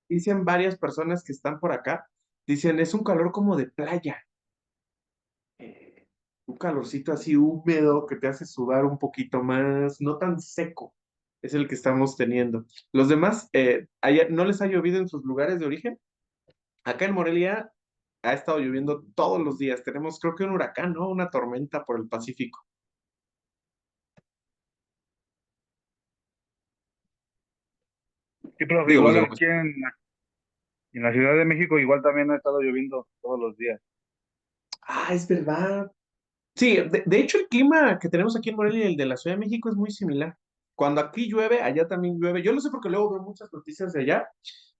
dicen varias personas que están por acá, dicen, es un calor como de playa, eh, un calorcito así húmedo que te hace sudar un poquito más, no tan seco, es el que estamos teniendo. Los demás, ¿no les ha llovido en sus lugares de origen? Acá en Morelia ha estado lloviendo todos los días. Tenemos, creo que un huracán, ¿no? Una tormenta por el Pacífico. Sí, profe, Digo, los igual de aquí en la Ciudad de México igual también ha estado lloviendo todos los días. Ah, es verdad. Sí, de hecho el clima que tenemos aquí en Morelia y el de la Ciudad de México es muy similar. Cuando aquí llueve, allá también llueve. Yo lo sé porque luego veo muchas noticias de allá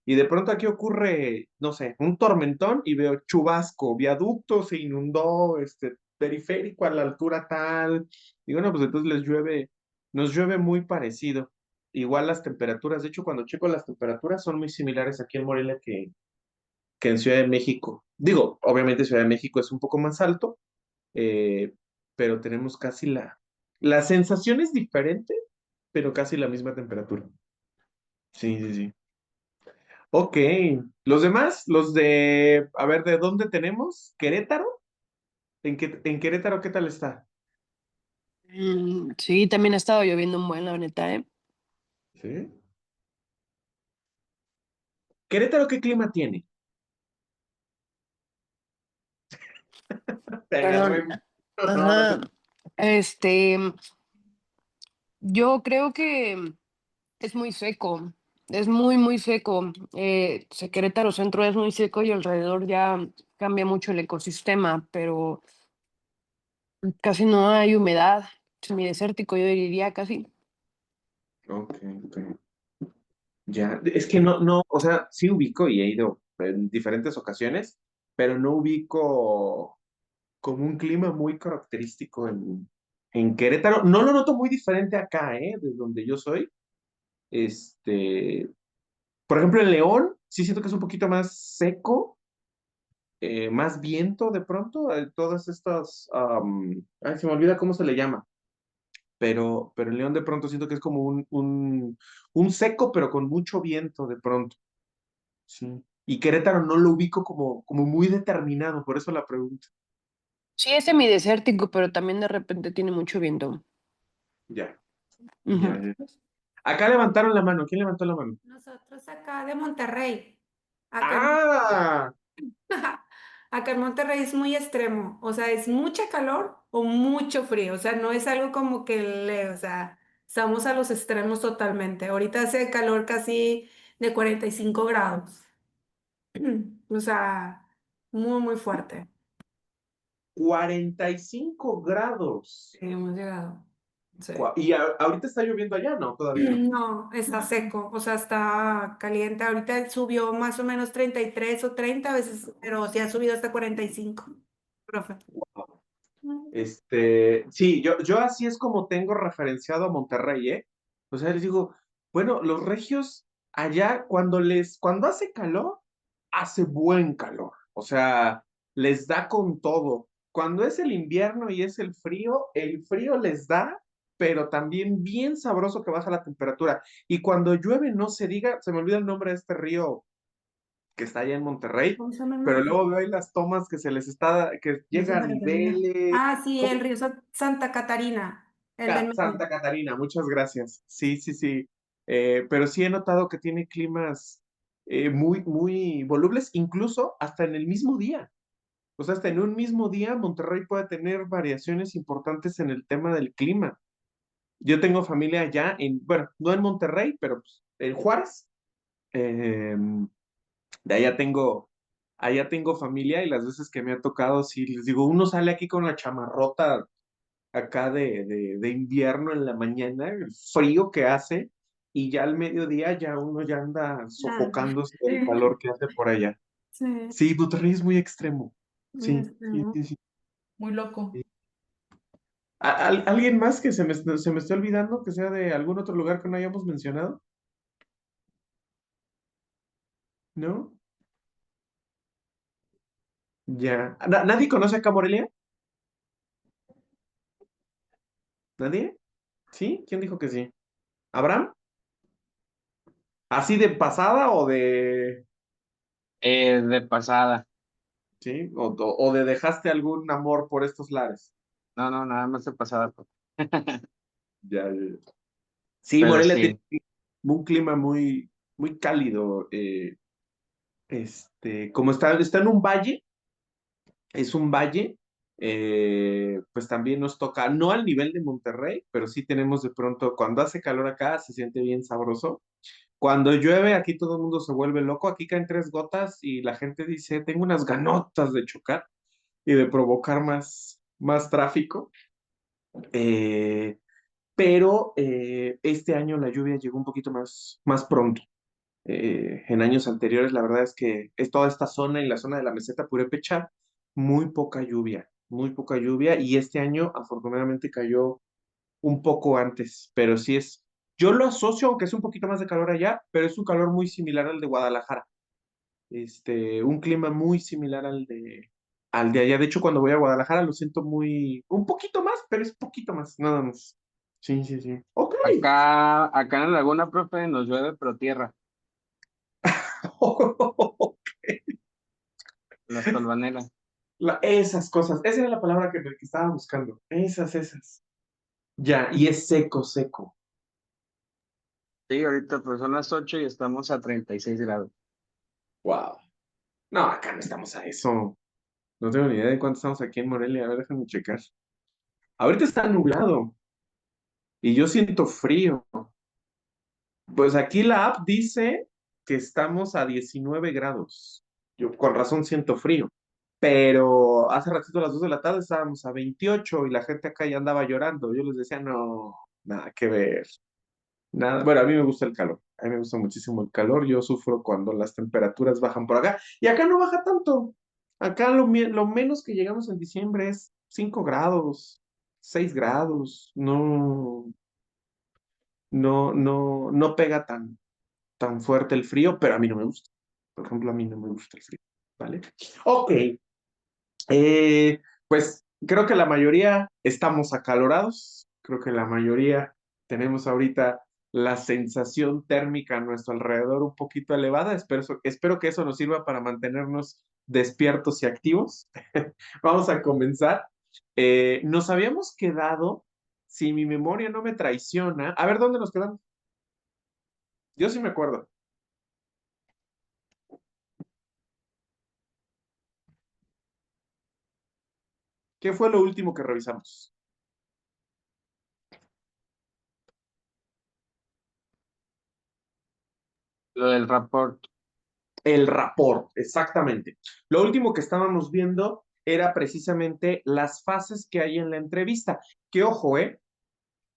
y de pronto aquí ocurre, no sé, un tormentón y veo chubasco, viaducto se inundó, periférico a la altura tal. Y bueno, pues entonces nos llueve muy parecido. Igual las temperaturas, de hecho cuando checo las temperaturas son muy similares aquí en Morelia que en Ciudad de México. Digo, obviamente Ciudad de México es un poco más alto, eh, pero tenemos casi la sensación es diferente, pero casi la misma temperatura. Sí, sí, sí. Ok, los demás, a ver, ¿de dónde tenemos? ¿Querétaro? ¿En Querétaro qué tal está? Sí, también ha estado lloviendo un buen, la neta, ¿eh? ¿Sí? ¿Querétaro qué clima tiene? Te agarré. Perdón. No, no te... Ajá. Este, yo creo que es muy seco, es muy, muy seco. Querétaro Centro es muy seco y alrededor ya cambia mucho el ecosistema, pero casi no hay humedad, semidesértico, yo diría casi. Ok, ok. Ya, es que no, o sea, sí ubico y he ido en diferentes ocasiones, pero no ubico como un clima muy característico en Querétaro. No lo noto muy diferente acá, de donde yo soy. Este, por ejemplo, en León, sí siento que es un poquito más seco, más viento de pronto, todas estas, ay, se me olvida cómo se le llama, pero en León de pronto siento que es como un seco, pero con mucho viento de pronto. Sí. Y Querétaro no lo ubico como muy determinado, por eso la pregunta. Sí, es semidesértico, pero también de repente tiene mucho viento. Ya, ya, Ujú. ya. Acá levantaron la mano. ¿Quién levantó la mano? Nosotros acá de Monterrey, acá en, ¡Ah! acá en Monterrey es muy extremo, o sea, es mucha calor o mucho frío, o sea, no es algo como que o sea, estamos a los extremos totalmente. Ahorita hace calor casi de 45 grados, o sea, muy, muy fuerte. 45 grados. Sí, hemos llegado. Sí. Y ahorita está lloviendo allá, ¿no? Todavía no. No, está seco, o sea, está caliente. Ahorita subió más o menos 33 o 30 veces, pero sí ha subido hasta 45, profe. Sí, yo así es como tengo referenciado a Monterrey, ¿eh? O sea, les digo, bueno, los regios allá cuando hace calor, hace buen calor. O sea, les da con todo. Cuando es el invierno y es el frío les da, pero también bien sabroso que baja la temperatura. Y cuando llueve, no se diga, se me olvida el nombre de este río que está allá en Monterrey, ¿Cómo se llama el pero mar? luego veo ahí las tomas que se les está, que De llega a Santa Catarina. niveles. Ah, sí, el río Santa Catarina, el del medio. Santa Catarina, muchas gracias. Sí, sí, sí. Pero sí he notado que tiene climas muy, muy volubles, incluso hasta en el mismo día. O sea, hasta en un mismo día Monterrey puede tener variaciones importantes en el tema del clima. Yo tengo familia allá bueno, no en Monterrey, pero pues, en Juárez. Eh, de allá tengo familia y las veces que me ha tocado, sí, les digo, uno sale aquí con la chamarrota acá de invierno en la mañana, el frío que hace, y ya al mediodía ya uno ya anda Ah, sofocándose del sí, calor que hace por allá. sí, Sí, Monterrey es muy extremo. Sí, sí, ¿no? sí, sí. Muy loco. Sí. ¿Alguien más que se me esté olvidando que sea de algún otro lugar que no hayamos mencionado? ¿No? Ya. ¿Nadie conoce acá Morelia? ¿Nadie? ¿Sí? ¿Quién dijo que sí? ¿Abraham? ¿Así de pasada o de, De pasada. sí, o de dejaste algún amor por estos lares? No, no, nada más de pasada, pues. Ya, ya, ya. Sí, Pero Morelia tiene sí. un clima muy, muy cálido. Como está en un valle, es un valle, pues también nos toca, no al nivel de Monterrey, pero sí tenemos de pronto, cuando hace calor acá, se siente bien sabroso. Cuando llueve, aquí todo el mundo se vuelve loco, aquí caen 3 gotas y la gente dice, tengo unas ganotas de chocar y de provocar más tráfico. Eh, pero este año la lluvia llegó un poquito más pronto. En años anteriores, la verdad es que es toda esta zona y la zona de la meseta purépecha, muy poca lluvia, y este año afortunadamente cayó un poco antes, pero sí yo lo asocio, aunque es un poquito más de calor allá, pero es un calor muy similar al de Guadalajara, un clima muy similar al de allá. De hecho, cuando voy a Guadalajara lo siento un poquito más, pero es poquito más, nada más. Sí, sí, sí. Ok. Acá en la laguna, profe, nos llueve, pero tierra, las tolvaneras. Esas cosas, esa era la palabra que estaba buscando. Esas. Ya, y es seco, seco. Sí, ahorita pues son las 8 y estamos a 36 grados. Wow. No, acá no estamos a eso. No tengo ni idea de cuánto estamos aquí en Morelia. A ver, déjame checar. Ahorita está nublado y yo siento frío. Pues aquí la app dice que estamos a 19 grados. Yo con razón siento frío. Pero hace ratito a las 2 de la tarde estábamos a 28 y la gente acá ya andaba llorando. Yo les decía, no, nada que ver. Nada, bueno, a mí me gusta el calor, a mí me gusta muchísimo el calor, yo sufro cuando las temperaturas bajan por acá, y acá no baja tanto, acá lo menos que llegamos en diciembre es 5 grados, 6 grados, no pega tan fuerte el frío, pero a mí no me gusta, por ejemplo, a mí no me gusta el frío, ¿vale? Ok, pues creo que la mayoría estamos acalorados, creo que la mayoría tenemos ahorita la sensación térmica a nuestro alrededor un poquito elevada. Espero que eso nos sirva para mantenernos despiertos y activos. Vamos a comenzar. Nos habíamos quedado, si mi memoria no me traiciona, a ver dónde nos quedamos. Yo sí me acuerdo. ¿Qué fue lo último que revisamos? Lo del rapport. El rapport, exactamente. Lo último que estábamos viendo era precisamente las fases que hay en la entrevista. Que ojo,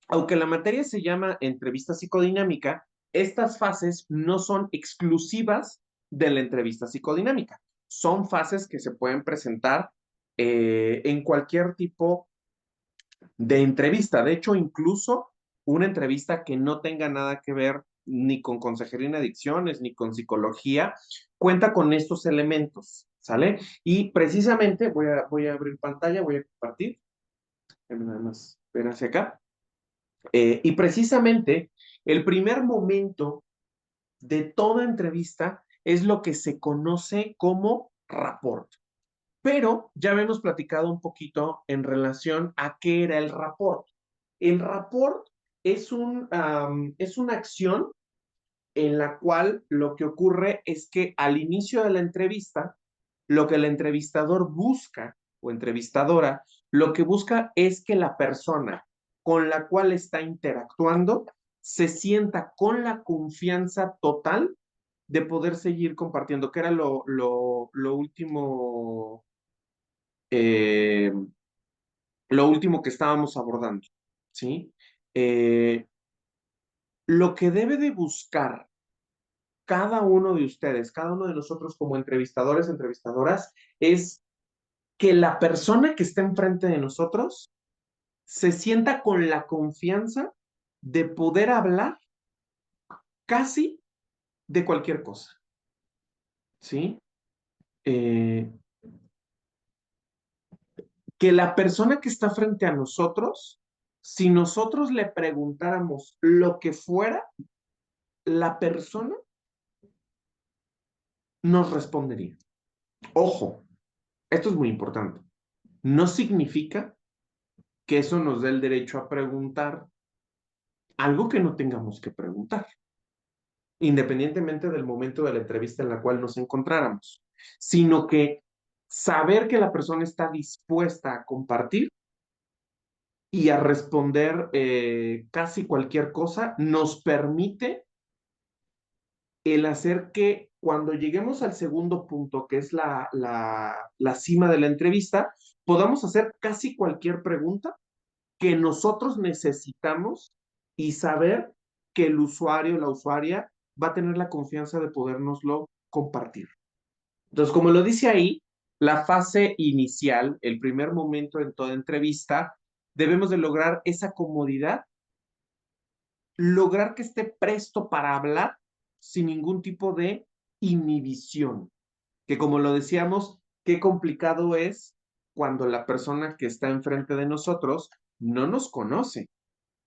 aunque la materia se llama entrevista psicodinámica, estas fases no son exclusivas de la entrevista psicodinámica. Son fases que se pueden presentar en cualquier tipo de entrevista. De hecho, incluso una entrevista que no tenga nada que ver ni con consejería en adicciones, ni con psicología, cuenta con estos elementos, ¿sale? Y precisamente, voy a abrir pantalla, voy a compartir, nada más ver hacia acá. Y precisamente, el primer momento de toda entrevista es lo que se conoce como rapport. Pero ya habíamos platicado un poquito en relación a qué era el rapport. El rapport es una acción en la cual lo que ocurre es que al inicio de la entrevista, lo que el entrevistador busca o entrevistadora, lo que busca es que la persona con la cual está interactuando se sienta con la confianza total de poder seguir compartiendo, que era eh, lo último que estábamos abordando, ¿sí? Eh, lo que debe de buscar cada uno de ustedes, cada uno de nosotros como entrevistadores, entrevistadoras, es que la persona que está enfrente de nosotros se sienta con la confianza de poder hablar casi de cualquier cosa, ¿sí? Eh, que la persona que está frente a nosotros, si nosotros le preguntáramos lo que fuera, la persona nos respondería. Ojo, esto es muy importante. No significa que eso nos dé el derecho a preguntar algo que no tengamos que preguntar, independientemente del momento de la entrevista en la cual nos encontráramos, sino que saber que la persona está dispuesta a compartir y a responder casi cualquier cosa nos permite el hacer que cuando lleguemos al segundo punto, que es la cima de la entrevista, podamos hacer casi cualquier pregunta que nosotros necesitamos y saber que el usuario, la usuaria, va a tener la confianza de podérnoslo compartir. Entonces, como lo dice ahí, la fase inicial, el primer momento en toda entrevista, debemos de lograr esa comodidad, lograr que esté presto para hablar sin ningún tipo de inhibición, que como lo decíamos, qué complicado es cuando la persona que está enfrente de nosotros no nos conoce.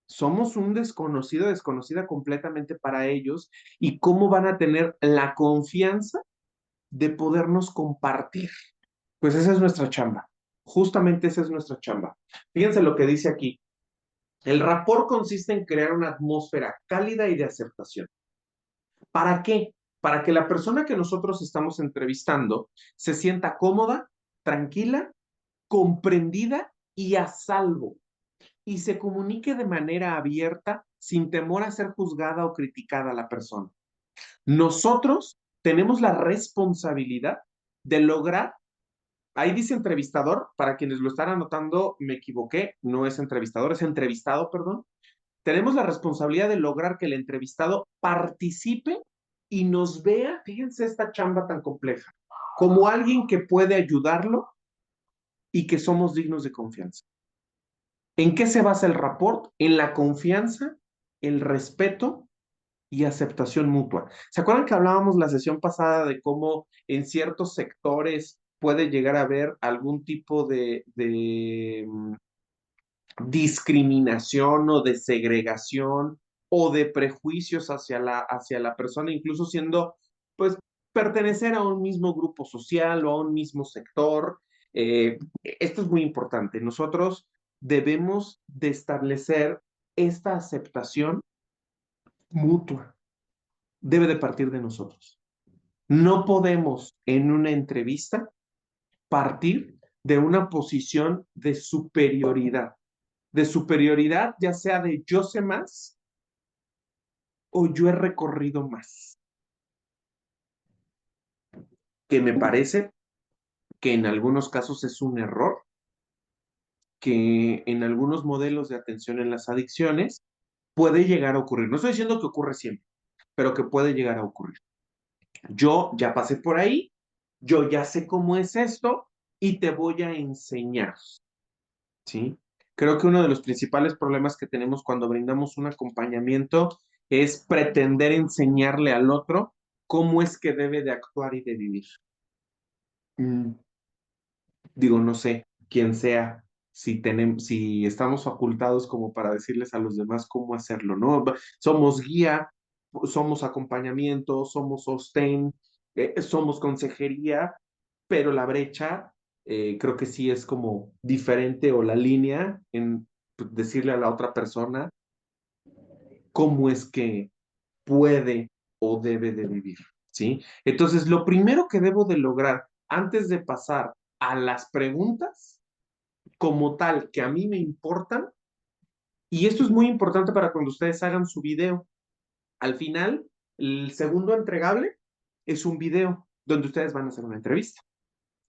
Somos un desconocido, desconocida completamente para ellos, y cómo van a tener la confianza de podernos compartir. Pues esa es nuestra chamba. Justamente esa es nuestra chamba. Fíjense lo que dice aquí. El rapport consiste en crear una atmósfera cálida y de aceptación. ¿Para qué? Para que la persona que nosotros estamos entrevistando se sienta cómoda, tranquila, comprendida y a salvo, y se comunique de manera abierta sin temor a ser juzgada o criticada a la persona. Nosotros tenemos la responsabilidad de lograr, ahí dice entrevistador, para quienes lo están anotando, me equivoqué, no es entrevistador, es entrevistado, perdón. Tenemos la responsabilidad de lograr que el entrevistado participe y nos vea, fíjense esta chamba tan compleja, como alguien que puede ayudarlo y que somos dignos de confianza. ¿En qué se basa el rapport? En la confianza, el respeto y aceptación mutua. ¿Se acuerdan que hablábamos la sesión pasada de cómo en ciertos sectores puede llegar a haber algún tipo de discriminación o de segregación o de prejuicios hacia la persona, incluso siendo, pues, pertenecer a un mismo grupo social o a un mismo sector? Esto es muy importante. Nosotros debemos de establecer esta aceptación mutua. Debe de partir de nosotros. No podemos en una entrevista partir de una posición de superioridad, ya sea de yo sé más o yo he recorrido más, que me parece que en algunos casos es un error, que en algunos modelos de atención en las adicciones puede llegar a ocurrir. No estoy diciendo que ocurre siempre, pero que puede llegar a ocurrir. Yo ya pasé por ahí, yo ya sé cómo es esto y te voy a enseñar, ¿sí? Creo que uno de los principales problemas que tenemos cuando brindamos un acompañamiento es pretender enseñarle al otro cómo es que debe de actuar y de vivir. Digo, no sé quién sea, si estamos facultados como para decirles a los demás cómo hacerlo, ¿no? Somos guía, somos acompañamiento, somos sostén, somos consejería, pero la brecha creo que sí es como diferente, o la línea en decirle a la otra persona cómo es que puede o debe de vivir, ¿sí? Entonces, lo primero que debo de lograr antes de pasar a las preguntas como tal que a mí me importan, y esto es muy importante para cuando ustedes hagan su video. Al final, el segundo entregable es un video donde ustedes van a hacer una entrevista,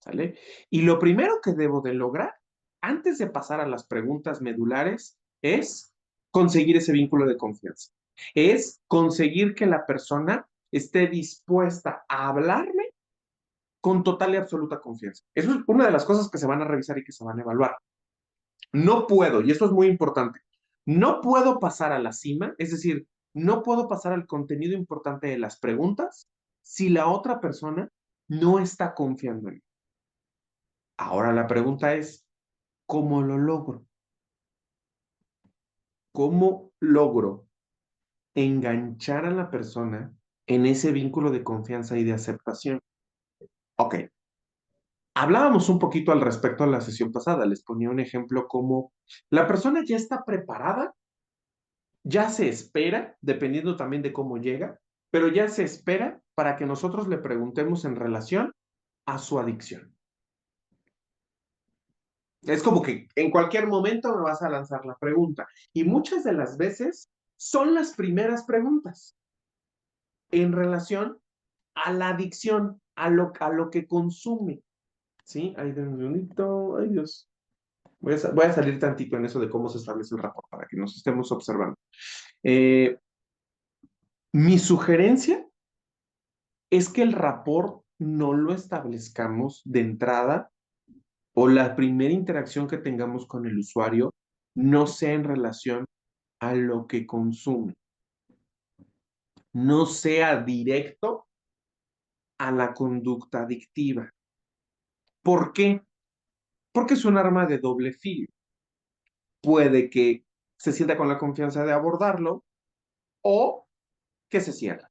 ¿sale? Y lo primero que debo de lograr antes de pasar a las preguntas medulares es conseguir ese vínculo de confianza. Es conseguir que la persona esté dispuesta a hablarme con total y absoluta confianza. Eso es una de las cosas que se van a revisar y que se van a evaluar. No puedo, y esto es muy importante, no puedo pasar a la cima, es decir, no puedo pasar al contenido importante de las preguntas si la otra persona no está confiando en mí. Ahora la pregunta es, ¿cómo lo logro? ¿Cómo logro enganchar a la persona en ese vínculo de confianza y de aceptación. Ok, hablábamos un poquito al respecto a la sesión pasada, les ponía un ejemplo como la persona ya está preparada, ya se espera, dependiendo también de cómo llega, pero ya se espera para que nosotros le preguntemos en relación a su adicción. Es como que en cualquier momento me vas a lanzar la pregunta. Y muchas de las veces son las primeras preguntas en relación a la adicción, a lo que consume. ¿Sí? Ahí de un segundito. Ay, Dios. Voy a salir tantito en eso de cómo se establece el rapport para que nos estemos observando. Mi sugerencia es que el rapport no lo establezcamos de entrada o la primera interacción que tengamos con el usuario no sea en relación a lo que consume, no sea directo a la conducta adictiva. ¿Por qué? Porque es un arma de doble filo. Puede que se sienta con la confianza de abordarlo o que se cierre.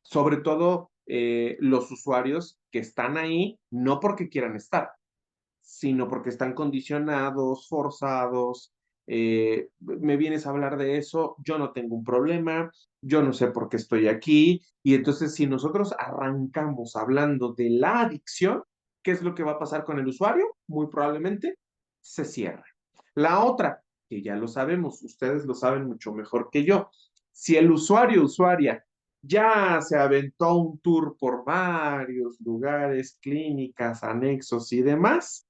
Sobre todo los usuarios que están ahí no porque quieran estar, sino porque están condicionados, forzados. Me vienes a hablar de eso, yo no tengo un problema, yo no sé por qué estoy aquí. Y entonces, si nosotros arrancamos hablando de la adicción, ¿qué es lo que va a pasar con el usuario? Muy probablemente se cierra. La otra, que ya lo sabemos, ustedes lo saben mucho mejor que yo. Si el usuario o usuaria ya se aventó un tour por varios lugares, clínicas, anexos y demás,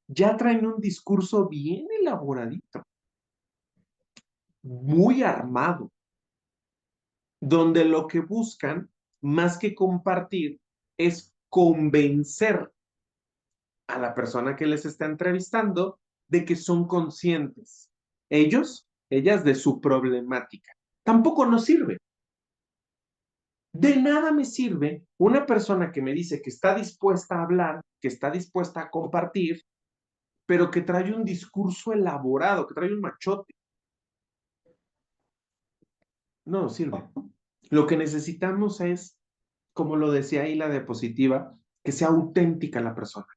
ya traen un discurso bien elaboradito, muy armado, donde lo que buscan, más que compartir, es convencer a la persona que les está entrevistando de que son conscientes, ellas, de su problemática. Tampoco nos sirve. De nada me sirve una persona que me dice que está dispuesta a hablar, que está dispuesta a compartir, pero que trae un discurso elaborado, que trae un machote. No sirve. Lo que necesitamos es, como lo decía ahí la diapositiva, que sea auténtica la persona.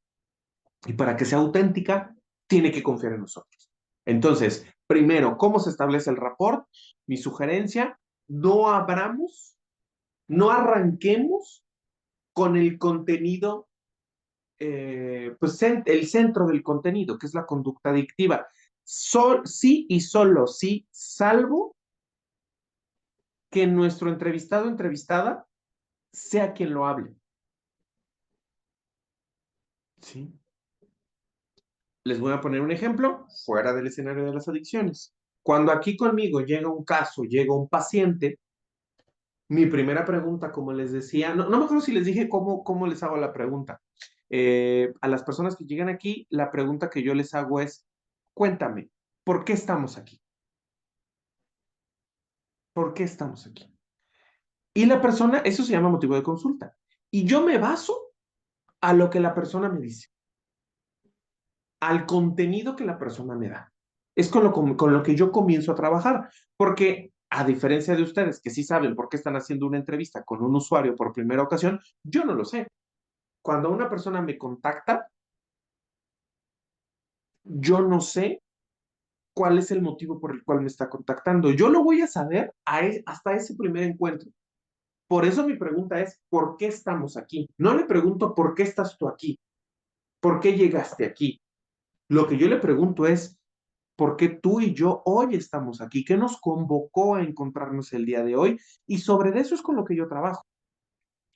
Y para que sea auténtica, tiene que confiar en nosotros. Entonces, primero, ¿cómo se establece el rapport? Mi sugerencia, no abramos, no arranquemos con el contenido, pues el centro del contenido, que es la conducta adictiva. Sí y solo sí, salvo que nuestro entrevistado o entrevistada sea quien lo hable. ¿Sí? Les voy a poner un ejemplo fuera del escenario de las adicciones. Cuando aquí conmigo llega un caso, llega un paciente, mi primera pregunta, como les decía, no me acuerdo si les dije cómo les hago la pregunta. A las personas que llegan aquí, la pregunta que yo les hago es, cuéntame, ¿por qué estamos aquí? ¿Por qué estamos aquí? Y la persona, eso se llama motivo de consulta. Y yo me baso a lo que la persona me dice, al contenido que la persona me da. Es con lo que yo comienzo a trabajar, porque a diferencia de ustedes que sí saben por qué están haciendo una entrevista con un usuario por primera ocasión, yo no lo sé. Cuando una persona me contacta, yo no sé cuál es el motivo por el cual me está contactando. Yo lo voy a saber hasta ese primer encuentro. Por eso mi pregunta es, ¿por qué estamos aquí? No le pregunto, ¿por qué estás tú aquí? ¿Por qué llegaste aquí? Lo que yo le pregunto es, ¿por qué tú y yo hoy estamos aquí? ¿Qué nos convocó a encontrarnos el día de hoy? Y sobre eso es con lo que yo trabajo.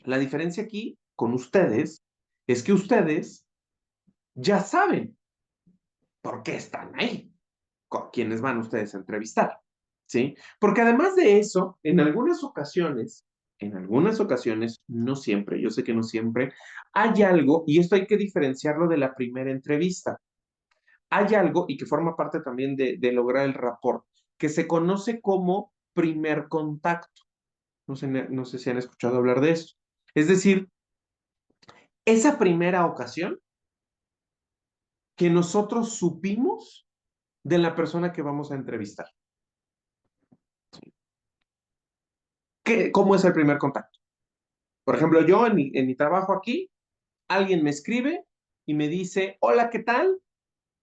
La diferencia aquí con ustedes es que ustedes ya saben por qué están ahí, con quienes van ustedes a entrevistar, ¿sí? Porque además de eso, en algunas ocasiones, no siempre, yo sé que no siempre, hay algo, y esto hay que diferenciarlo de la primera entrevista. Hay algo, y que forma parte también de lograr el rapport, que se conoce como primer contacto. No sé si han escuchado hablar de eso. Es decir, esa primera ocasión que nosotros supimos de la persona que vamos a entrevistar. ¿Cómo es el primer contacto? Por ejemplo, yo en mi trabajo aquí, alguien me escribe y me dice, hola, ¿qué tal?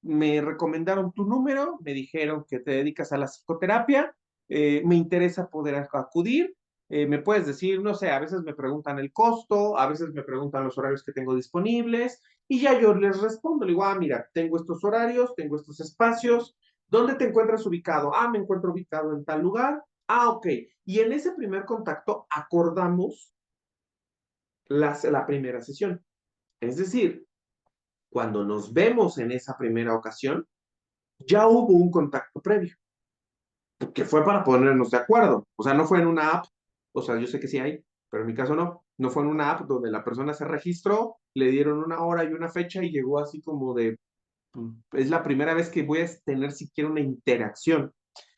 Me recomendaron tu número, me dijeron que te dedicas a la psicoterapia, me interesa poder acudir, me puedes decir, no sé, a veces me preguntan el costo, a veces me preguntan los horarios que tengo disponibles, y ya yo les respondo, le digo, mira, tengo estos horarios, tengo estos espacios, ¿dónde te encuentras ubicado? Me encuentro ubicado en tal lugar. Ok. Y en ese primer contacto acordamos la primera sesión. Es decir, cuando nos vemos en esa primera ocasión, ya hubo un contacto previo, que fue para ponernos de acuerdo. O sea, no fue en una app, o sea, yo sé que sí hay, pero en mi caso no. No fue en una app donde la persona se registró, le dieron una hora y una fecha y llegó así como de, es la primera vez que voy a tener siquiera una interacción.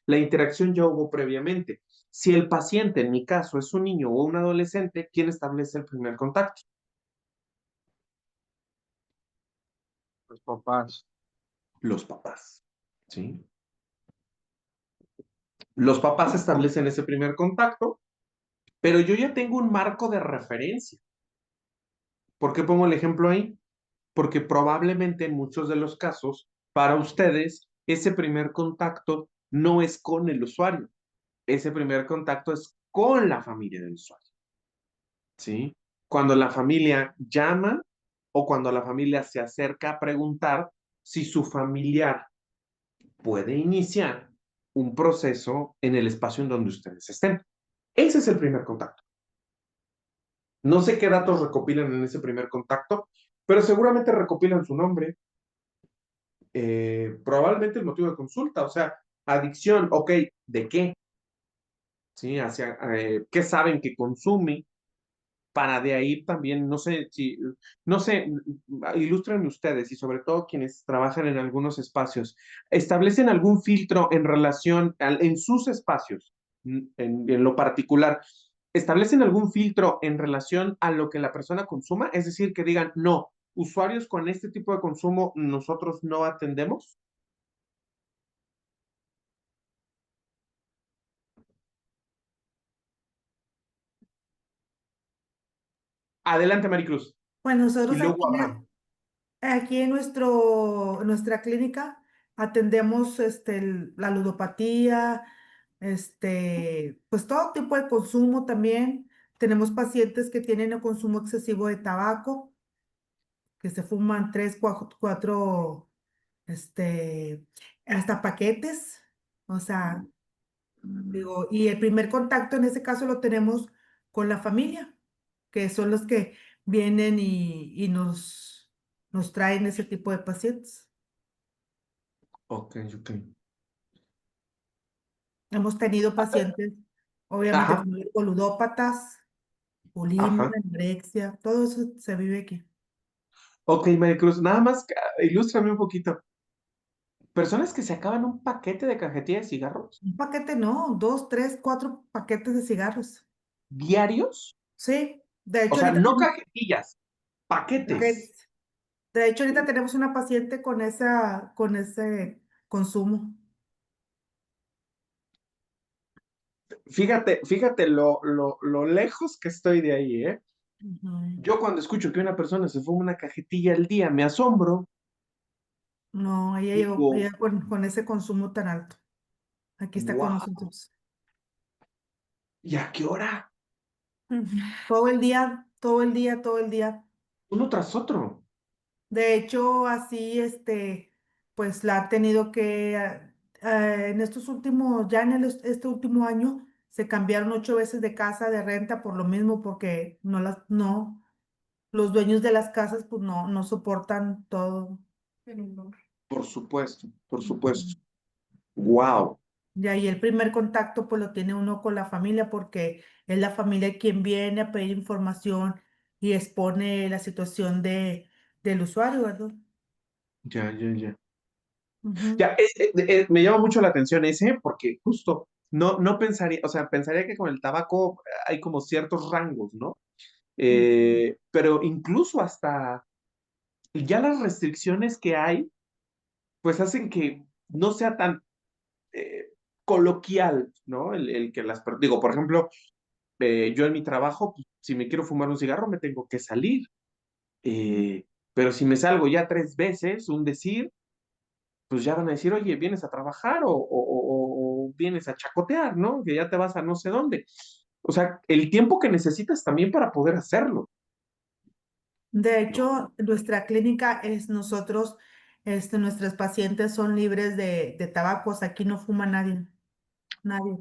La interacción ya hubo previamente. Si el paciente, en mi caso, es un niño o un adolescente, ¿quién establece el primer contacto? Los papás. Los papás, ¿sí? Los papás establecen ese primer contacto, pero yo ya tengo un marco de referencia. ¿Por qué pongo el ejemplo ahí? Porque probablemente en muchos de los casos, para ustedes, ese primer contacto no es con el usuario, ese primer contacto es con la familia del usuario, ¿sí? Cuando la familia llama o cuando la familia se acerca a preguntar si su familiar puede iniciar un proceso en el espacio en donde ustedes estén. Ese es el primer contacto. No sé qué datos recopilan en ese primer contacto, pero seguramente recopilan su nombre, probablemente el motivo de consulta, o sea, adicción, ok, ¿de qué? ¿Sí? ¿Qué saben que consume? Para de ahí también, no sé, ilustren ustedes y sobre todo quienes trabajan en algunos espacios, ¿establecen algún filtro en relación, en sus espacios, en lo particular, establecen algún filtro en relación a lo que la persona consuma? Es decir, que digan, no, usuarios con este tipo de consumo nosotros no atendemos. Adelante, Maricruz. Bueno, Y nosotros luego Abraham. aquí en nuestra clínica atendemos la ludopatía, pues todo tipo de consumo también. Tenemos pacientes que tienen el consumo excesivo de tabaco, que se fuman tres, cuatro, este, hasta paquetes. O sea, digo, y el primer contacto en ese caso lo tenemos con la familia, que son los que vienen y nos traen ese tipo de pacientes. Ok, ok. Hemos tenido pacientes, obviamente, Ajá, como digo, ludópatas, bulimia, ajá. anorexia, todo eso se vive aquí. Ok, Maricruz, nada más ilústrame un poquito. Personas que se acaban un paquete de cajetilla de cigarros Un paquete no, dos, tres, cuatro paquetes de cigarros. diarios. Sí, de O hecho sea, ahorita no tenemos cajetillas, paquetes. paquetes. De hecho ahorita tenemos una paciente con ese consumo. Fíjate lo lejos que estoy de ahí, ¿eh? Ujú. Yo cuando escucho que una persona se fuma una cajetilla al día, me asombro. No, ella llegó, Digo, ella con ese consumo tan alto. Aquí está con wow, nosotros. ¿y a qué hora? Ujú. Todo el día, todo el día, todo el día. Uno tras otro. De hecho, así, pues la ha tenido que, en estos últimos, ya en este último año, se cambiaron 8 veces de casa de renta por lo mismo, porque no, los dueños de las casas, pues no soportan todo. El olor. Por supuesto, por Ujú. supuesto. Wow. Y ahí el primer contacto, pues lo tiene uno con la familia, porque es la familia quien viene a pedir información y expone la situación del usuario, ¿verdad? Ya, ya, ya. Ujú. Ya, me llama mucho la atención ese porque justo no pensaría, o sea, pensaría que con el tabaco hay como ciertos rangos, ¿no? Ujú. Pero incluso hasta ya las restricciones que hay, pues hacen que no sea tan eh, coloquial, ¿no? Digo, por ejemplo, yo en mi trabajo, pues, si me quiero fumar un cigarro, me tengo que salir. Eh, pero si me salgo ya 3 veces, un decir, pues ya van a decir, oye, vienes a trabajar o vienes a chacotear, ¿no? Que ya te vas a no sé dónde. O sea, el tiempo que necesitas también para poder hacerlo. De No, hecho, nuestra clínica es nosotros, nuestros pacientes son libres de tabacos. Aquí no fuma nadie, nadie.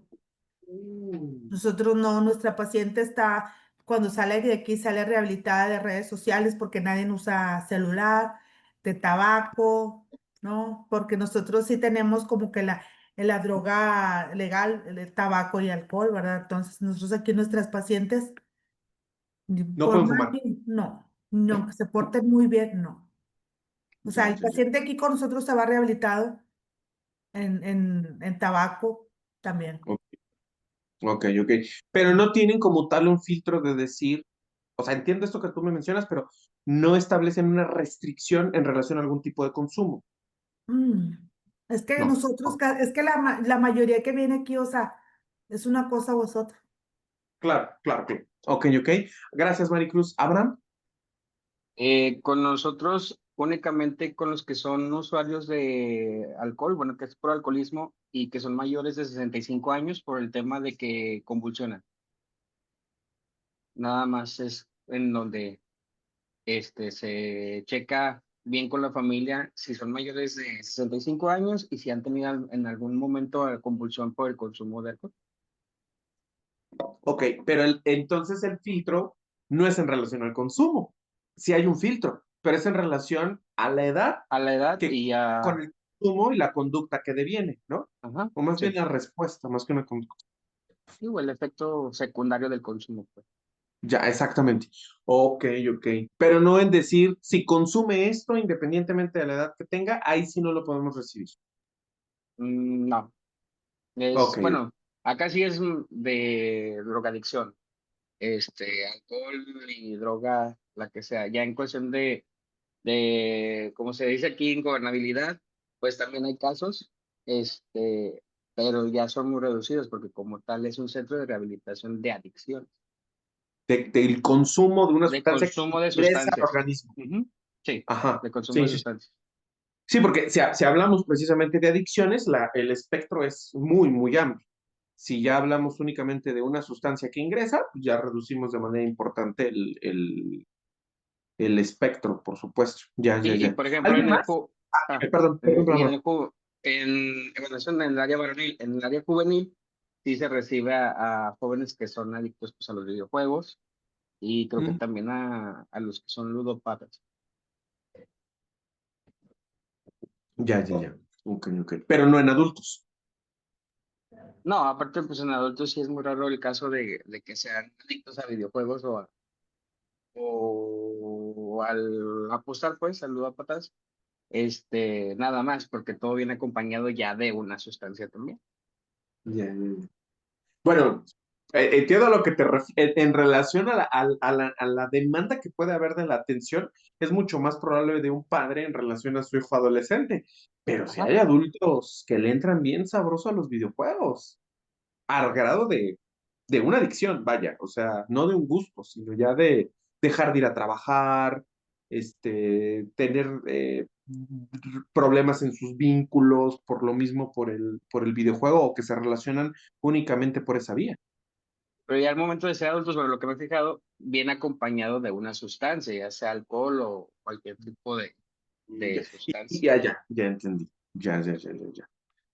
Nosotros no, nuestra paciente está, cuando sale de aquí, sale rehabilitada de redes sociales porque nadie usa celular, de tabaco, ¿no? Porque nosotros sí tenemos como que la droga legal, el tabaco y alcohol, ¿verdad? Entonces, nosotros aquí nuestras pacientes, no por pueden más fumar. bien, no, no, que se porten muy bien, no. O sea, Ya, el ya, ya. paciente aquí con nosotros se va rehabilitado en tabaco también. Ok, ok. Ok. Pero no tienen como tal un filtro de decir, o sea, entiendo esto que tú me mencionas, pero no establecen una restricción en relación a algún tipo de consumo. Mm, Es que No. nosotros, es que la mayoría que viene aquí, o sea, es una cosa o es otra. Claro, claro, claro. Ok, ok. Gracias, Maricruz. Abraham. Con nosotros, únicamente con los que son usuarios de alcohol, bueno, que es por alcoholismo y que son mayores de 65 años por el tema de que convulsionan. Nada más es en donde se checa bien con la familia si son mayores de 65 años y si han tenido en algún momento convulsión por el consumo de alcohol. Ok, pero entonces el filtro no es en relación al consumo. Sí hay un filtro, pero es en relación a la edad A la edad que y a... con el consumo y la conducta que deviene, ¿no? Ajá, O más bien sí. la respuesta, más que una conducta. Sí, o el efecto secundario del consumo, pues. Ya, exactamente. Ok, ok. Pero no en decir, si consume esto, independientemente de la edad que tenga, ahí sí no lo podemos recibir. No, Ok, bueno, acá sí es de drogadicción, alcohol y droga, la que sea, ya en cuestión como se dice aquí, ingobernabilidad, pues también hay casos, pero ya son muy reducidos porque como tal es un centro de rehabilitación de adicción, del consumo de una de sustancia que consumo de ingresa al sustancias. organismo. Ujú, sí, Ajá, de consumo sí, de sí. sustancias. Sí, porque si hablamos precisamente de adicciones, el espectro es muy, muy amplio. Si ya hablamos únicamente de una sustancia que ingresa, pues ya reducimos de manera importante el espectro, por supuesto. Ya, ya, Y ya. por ejemplo, ¿Alguien en el más? Perdón, perdón, y en perdón. el bueno, eso en el área varonil, en el área juvenil, sí se recibe a jóvenes que son adictos pues, a los videojuegos y creo que Mm, también a los que son ludópatas. ya, ya, ya. Ok, ok. Pero no en adultos. No, aparte, pues en adultos sí es muy raro el caso de que sean adictos a videojuegos o al apostar, pues, al ludópatas, nada más, porque todo viene acompañado ya de una sustancia también. Ya, ya, ya. Bueno, entiendo a lo que te refieres. En relación a la demanda que puede haber de la atención, es mucho más probable de un padre en relación a su hijo adolescente. Pero si Ajá. hay adultos que le entran bien sabroso a los videojuegos, al grado de una adicción, vaya, o sea, no de un gusto, sino ya de dejar de ir a trabajar, tener problemas en sus vínculos, por lo mismo por el videojuego, o que se relacionan únicamente por esa vía. Pero ya al momento de ser adultos, sobre lo que me he fijado, viene acompañado de una sustancia, ya sea alcohol o cualquier tipo de Ya, y sustancia. ya entendí. Ya, ya, ya, ya, ya.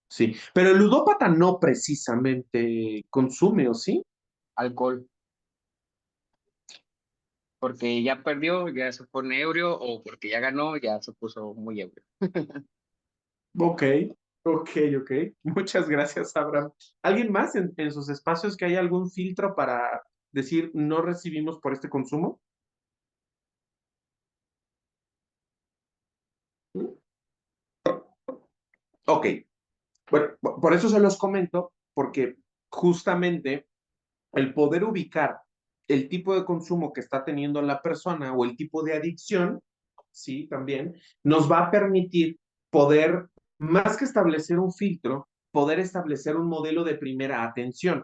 Sí, pero el ludópata no precisamente consume, ¿o sí? Alcohol, porque ya perdió, ya se pone ebrio, o porque ya ganó, ya se puso muy ebrio. Ok, ok, ok. Muchas gracias, Abraham. ¿Alguien más en sus espacios que haya algún filtro para decir no recibimos por este consumo? Ok, bueno, por eso se los comento, porque justamente el poder ubicar el tipo de consumo que está teniendo la persona o el tipo de adicción, sí, también, nos va a permitir poder, más que establecer un filtro, poder establecer un modelo de primera atención.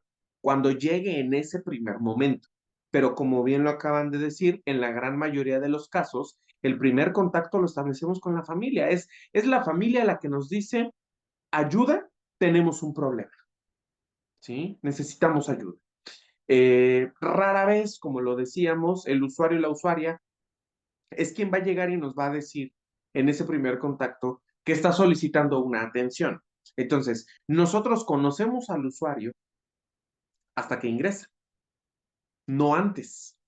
cuando llegue en ese primer momento. Pero como bien lo acaban de decir, en la gran mayoría de los casos, el primer contacto lo establecemos con la familia. Es la familia la que nos dice, ayuda, tenemos un problema, ¿sí? Necesitamos ayuda. Rara vez, como lo decíamos, el usuario y la usuaria es quien va a llegar y nos va a decir en ese primer contacto que está solicitando una atención. Entonces, nosotros conocemos al usuario hasta que ingresa, no antes,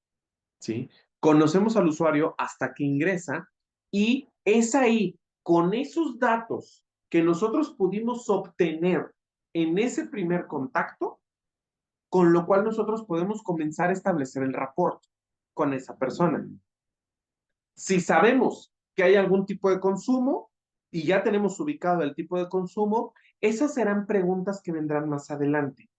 ¿sí? Conocemos al usuario hasta que ingresa y es ahí, con esos datos que nosotros pudimos obtener en ese primer contacto, con lo cual nosotros podemos comenzar a establecer el rapport con esa persona. Si sabemos que hay algún tipo de consumo y ya tenemos ubicado el tipo de consumo, esas serán preguntas que vendrán más adelante,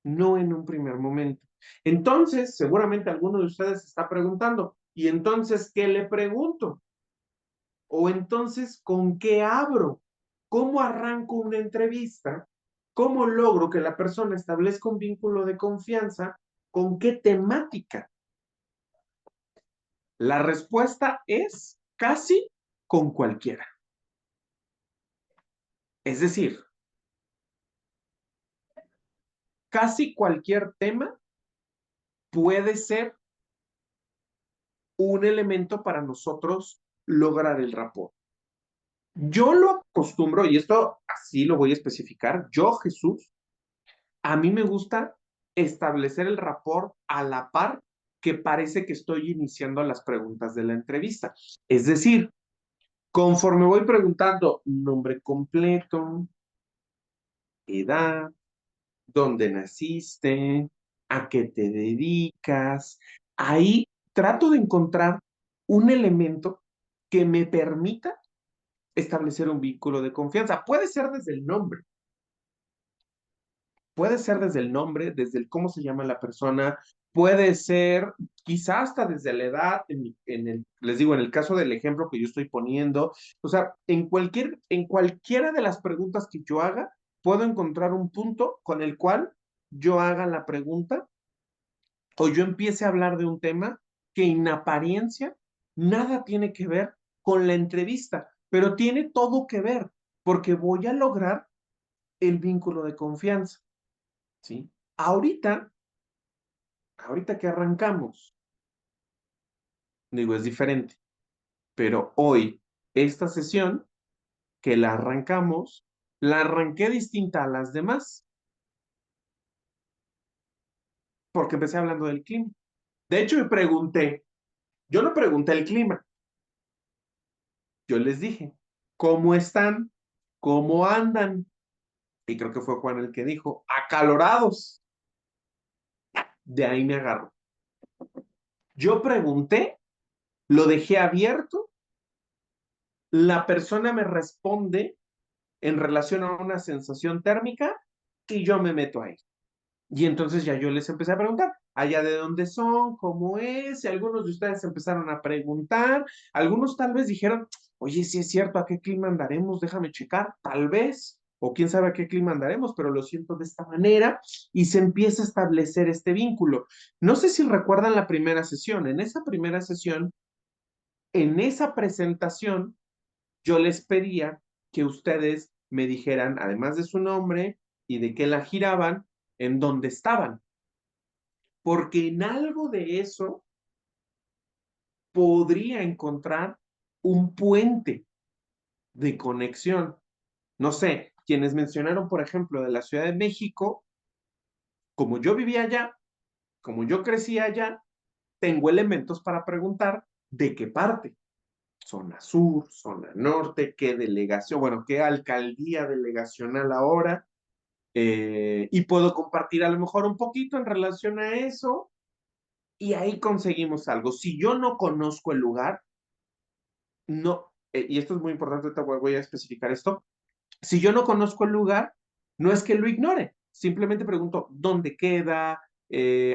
no en un primer momento. Entonces, seguramente alguno de ustedes se está preguntando, ¿y entonces qué le pregunto? O entonces, ¿con qué abro? ¿Cómo arranco una entrevista? ¿Cómo logro que la persona establezca un vínculo de confianza? ¿Con qué temática? La respuesta es casi con cualquiera. Es decir, casi cualquier tema puede ser un elemento para nosotros lograr el rapport. Yo lo acostumbro, y esto así lo voy a especificar, yo, Jesús, a mí me gusta establecer el rapport a la par que parece que estoy iniciando las preguntas de la entrevista. Es decir, conforme voy preguntando nombre completo, edad, dónde naciste, a qué te dedicas, ahí trato de encontrar un elemento que me permita establecer un vínculo de confianza. Puede ser desde el nombre, puede ser desde el nombre, desde el cómo se llama la persona, puede ser quizá hasta desde la edad, les digo, en el caso del ejemplo que yo estoy poniendo, o sea, en cualquiera de las preguntas que yo haga, puedo encontrar un punto con el cual yo haga la pregunta o yo empiece a hablar de un tema que en apariencia nada tiene que ver con la entrevista, pero tiene todo que ver, porque voy a lograr el vínculo de confianza, ¿sí? Ahorita que arrancamos, digo, es diferente, pero hoy, esta sesión que la arranqué distinta a las demás, porque empecé hablando del clima. De hecho, yo no pregunté el clima, yo les dije, ¿cómo están? ¿Cómo andan? Y creo que fue Juan el que dijo, acalorados. De ahí me agarro. Yo pregunté, lo dejé abierto, la persona me responde en relación a una sensación térmica y yo me meto ahí. Y entonces ya yo les empecé a preguntar, allá de dónde son, cómo es, y algunos de ustedes empezaron a preguntar, algunos tal vez dijeron, oye, sí es cierto, ¿a qué clima andaremos? Déjame checar, tal vez, o quién sabe a qué clima andaremos, pero lo siento de esta manera, y se empieza a establecer este vínculo. No sé si recuerdan la primera sesión, en esa presentación, yo les pedía que ustedes me dijeran, además de su nombre y de qué la giraban, en dónde estaban, porque en algo de eso podría encontrar un puente de conexión. No sé, quienes mencionaron, por ejemplo, de la Ciudad de México, como yo vivía allá, como yo crecí allá, tengo elementos para preguntar de qué parte. Zona sur, zona norte, qué delegación, bueno, qué alcaldía delegacional ahora, y puedo compartir a lo mejor un poquito en relación a eso, y ahí conseguimos algo. Si yo no conozco el lugar, no, y esto es muy importante, ahorita voy a especificar esto, si yo no conozco el lugar, no es que lo ignore, simplemente pregunto dónde queda,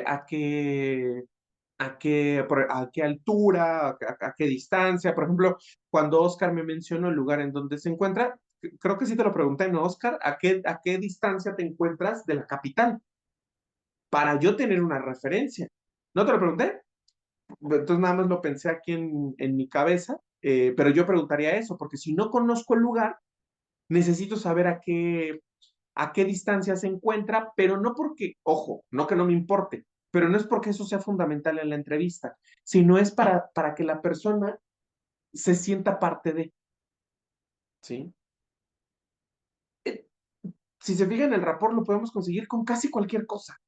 a qué altura, a qué distancia. Por ejemplo, cuando Oscar me mencionó el lugar en donde se encuentra, creo que sí te lo pregunté, ¿no, Oscar? ¿A qué distancia te encuentras de la capital? para yo tener una referencia. ¿No te lo pregunté? Entonces nada más lo pensé aquí en mi cabeza, pero yo preguntaría eso, porque si no conozco el lugar, necesito saber a qué distancia se encuentra, pero no porque, ojo, no que no me importe, pero no es porque eso sea fundamental en la entrevista, sino es para que la persona se sienta parte de, ¿sí? Eh, Si se fijan, el rapport lo podemos conseguir con casi cualquier cosa.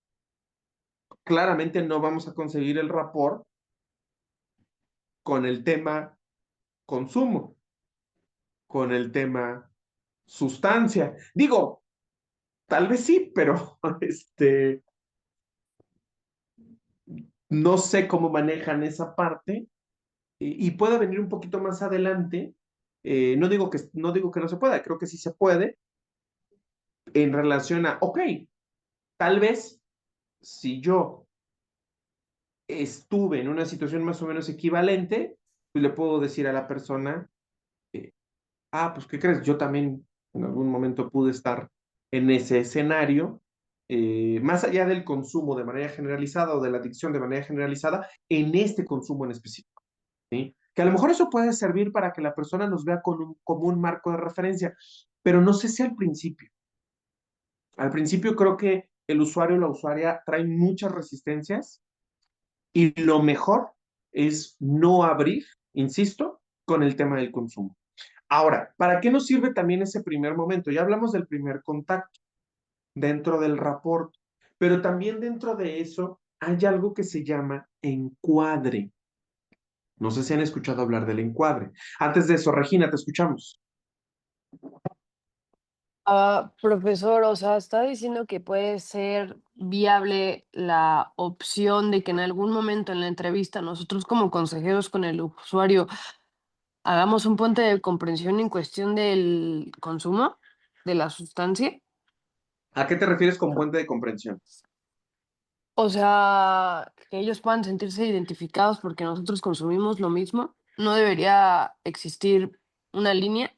Claramente no vamos a conseguir el rapport con el tema consumo, con el tema sustancia. Digo, tal vez sí, pero no sé cómo manejan esa parte y pueda venir un poquito más adelante. No digo que no se pueda, creo que sí se puede en relación a, ok, tal vez si yo estuve en una situación más o menos equivalente, pues le puedo decir a la persona, eh, pues, ¿qué crees? Yo también en algún momento pude estar en ese escenario, más allá del consumo de manera generalizada o de la adicción de manera generalizada, en este consumo en específico, ¿sí? Que a lo mejor eso puede servir para que la persona nos vea como un marco de referencia, pero no sé si al principio. Al principio creo que el usuario o la usuaria traen muchas resistencias y lo mejor es no abrir, insisto, con el tema del consumo. Ahora, ¿para qué nos sirve también ese primer momento? Ya hablamos del primer contacto dentro del rapport, pero también dentro de eso hay algo que se llama encuadre. No sé si han escuchado hablar del encuadre. Antes de eso, Regina, te escuchamos. Profesor, o sea, está diciendo que puede ser viable la opción de que en algún momento en la entrevista nosotros como consejeros con el usuario hagamos un puente de comprensión en cuestión del consumo de la sustancia. ¿A qué te refieres con puente de comprensión? O sea, que ellos puedan sentirse identificados porque nosotros consumimos lo mismo. No debería existir una línea.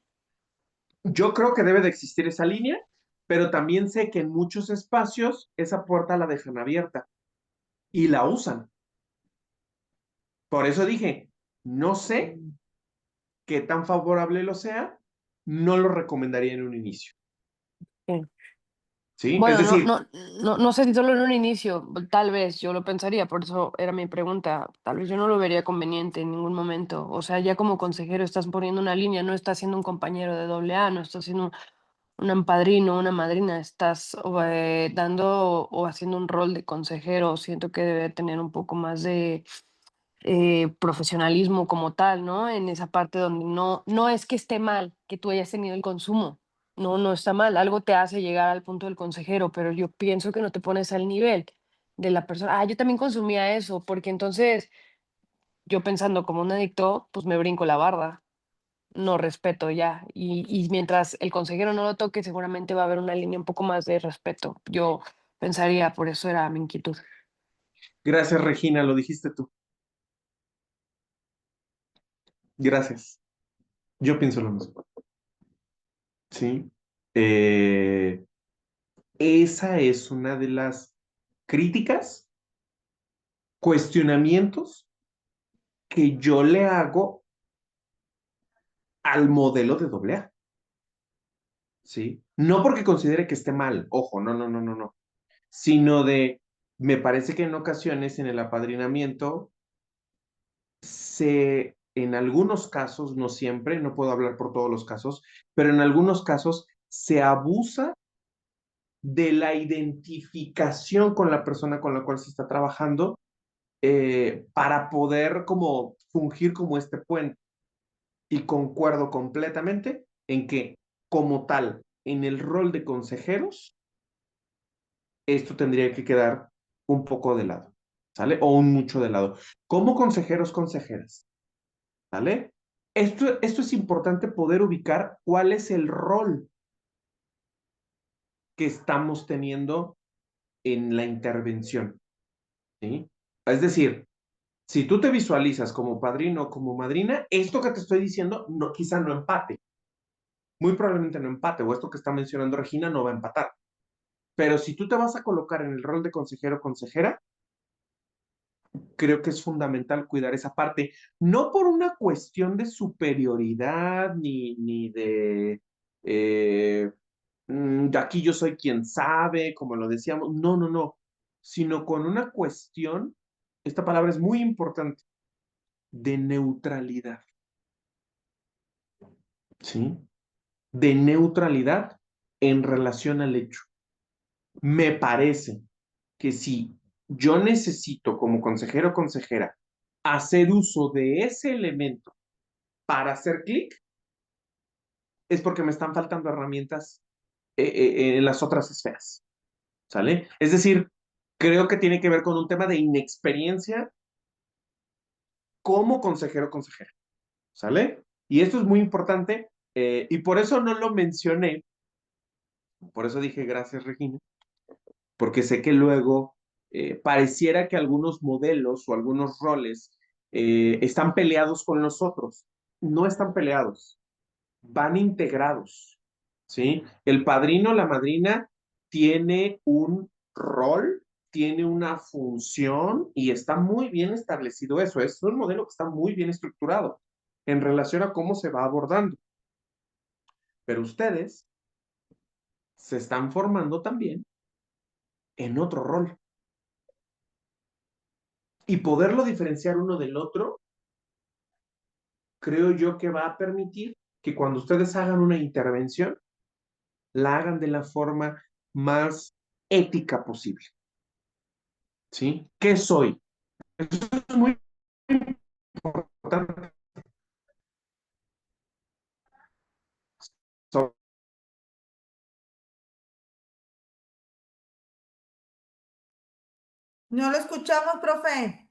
Yo creo que debe de existir esa línea, pero también sé que en muchos espacios esa puerta la dejan abierta y la usan. Por eso dije, no sé qué tan favorable lo sea, no lo recomendaría en un inicio. Sí. ¿Sí? Es Bueno, decir, no sé si solo en un inicio, tal vez yo lo pensaría, por eso era mi pregunta. Tal vez yo no lo vería conveniente en ningún momento. O sea, ya como consejero estás poniendo una línea, no estás siendo un compañero de doble A, no estás siendo un padrino, una madrina, estás dando o haciendo un rol de consejero. Siento que debe tener un poco más de profesionalismo como tal, ¿no? En esa parte donde no es que esté mal que tú hayas tenido el consumo, no está mal, algo te hace llegar al punto del consejero, pero yo pienso que no te pones al nivel de la persona. Yo también consumía eso, porque entonces yo pensando como un adicto, pues me brinco la barda, no respeto ya, y mientras el consejero no lo toque, seguramente va a haber una línea un poco más de respeto. Yo pensaría, por eso era mi inquietud. gracias Regina, lo dijiste tú. Gracias. Yo pienso lo mismo. ¿Sí? Eh, Esa es una de las críticas, cuestionamientos que yo le hago al modelo de doble A. ¿Sí? No porque considere que esté mal, ojo, no, sino me parece que en ocasiones en el apadrinamiento en algunos casos, no siempre, no puedo hablar por todos los casos, pero en algunos casos se abusa de la identificación con la persona con la cual se está trabajando para poder como fungir como este puente. Y concuerdo completamente en que como tal, en el rol de consejeros, esto tendría que quedar un poco de lado, ¿sale? O un mucho de lado. Como consejeros, consejeras, ¿sale? Esto es importante poder ubicar cuál es el rol que estamos teniendo en la intervención, ¿sí? Es decir, si tú te visualizas como padrino o como madrina, esto que te estoy diciendo no, quizá no empate, muy probablemente no empate, o esto que está mencionando Regina no va a empatar, Pero si tú te vas a colocar en el rol de consejero o consejera, creo que es fundamental cuidar esa parte, no por una cuestión de superioridad ni de aquí yo soy quien sabe, como lo decíamos, no, no, no, sino con una cuestión, esta palabra es muy importante, de neutralidad, ¿sí? De neutralidad en relación al hecho. Me parece que si yo necesito como consejero o consejera hacer uso de ese elemento para hacer clic, es porque me están faltando herramientas en las otras esferas, ¿sale? Es decir, creo que tiene que ver con un tema de inexperiencia como consejero o consejera, ¿sale? Y esto es muy importante y por eso no lo mencioné, por eso dije gracias, Regina, porque sé que luego pareciera que algunos modelos o algunos roles están peleados con los otros. No están peleados, van integrados, ¿sí? El padrino, la madrina, tiene un rol, tiene una función y está muy bien establecido eso. Es un modelo que está muy bien estructurado en relación a cómo se va abordando. Pero ustedes se están formando también en otro rol. Y poderlo diferenciar uno del otro, creo yo que va a permitir que cuando ustedes hagan una intervención, la hagan de la forma más ética posible. ¿Sí? ¿Qué soy? Eso es muy importante. Sobre No lo escuchamos, profe.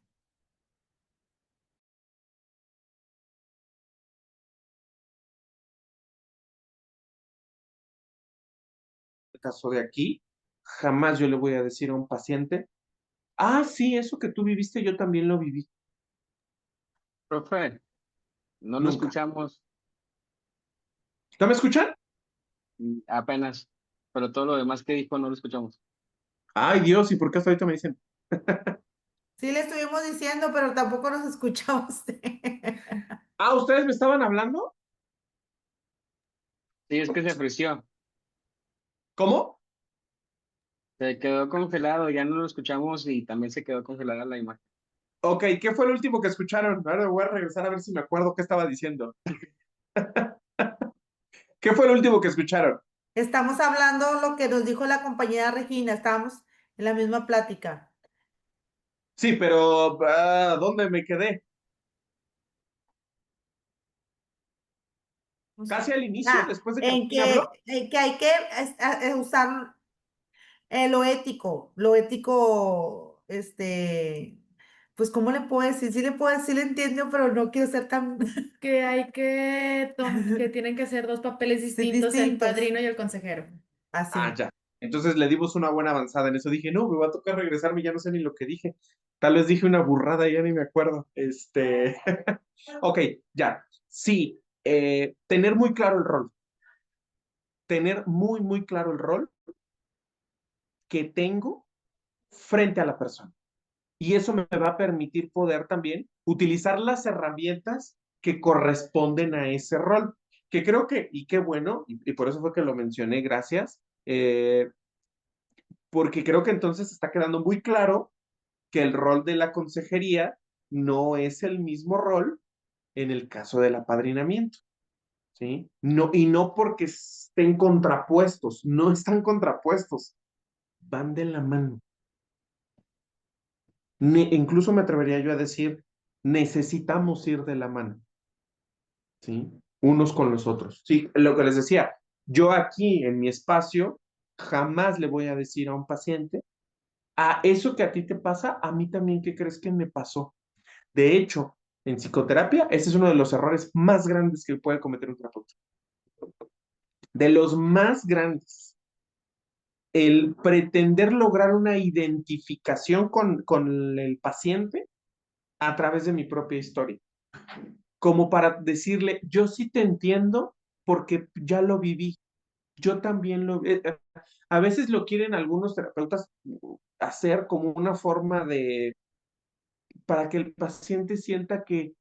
el caso de aquí, jamás yo le voy a decir a un paciente, ah, sí, eso que tú viviste, yo también lo viví. Profe, no lo Nunca. escuchamos ¿No me escuchan? apenas, pero todo lo demás que dijo no lo escuchamos. Ay, Dios, ¿y por qué hasta ahorita me dicen? Sí, le estuvimos diciendo, pero tampoco nos escuchamos. Ah, ¿ustedes me estaban hablando? Sí, es que se ofreció, ¿Cómo? se quedó congelado, ya no lo escuchamos y también se quedó congelada la imagen. Ok, ¿qué fue el último que escucharon? Ahora voy a regresar a ver si me acuerdo qué estaba diciendo. ¿Qué fue el último que escucharon? Estamos hablando lo que nos dijo la compañera Regina, estábamos en la misma plática. Sí, pero ¿dónde me quedé? Casi al inicio, después de que En Regina habló. que hay que usar lo ético, pues, ¿cómo le puedo decir? Sí le puedo decir, le entiendo, pero no quiero ser tan Que hay que tienen que ser dos papeles distintos, el distintos. padrino y el consejero. Así. Ah, ya. Entonces le dimos una buena avanzada en eso. Dije, no, me va a tocar regresarme, ya no sé ni lo que dije. Tal vez dije una burrada, ya ni me acuerdo. Ok, ya. Sí, tener muy claro el rol. Tener muy, muy claro el rol que tengo frente a la persona. Y eso me va a permitir poder también utilizar las herramientas que corresponden a ese rol. Que creo que, y qué bueno, y por eso fue que lo mencioné, gracias, porque creo que entonces está quedando muy claro que el rol de la consejería no es el mismo rol en el caso del apadrinamiento, ¿sí? No, y no porque estén contrapuestos, no están contrapuestos, van de la mano. Incluso me atrevería yo a decir, necesitamos ir de la mano, ¿sí? Unos con los otros. Sí, lo que les decía, yo aquí en mi espacio jamás le voy a decir a un paciente, a eso que a ti te pasa, a mí también, ¿qué crees que me pasó? De hecho, en psicoterapia, ese es uno de los errores más grandes que puede cometer un terapeuta. De los más grandes. El pretender lograr una identificación con el paciente a través de mi propia historia. Como para decirle, yo sí te entiendo porque ya lo viví. Yo también a veces lo quieren algunos terapeutas hacer como una forma para que el paciente sienta que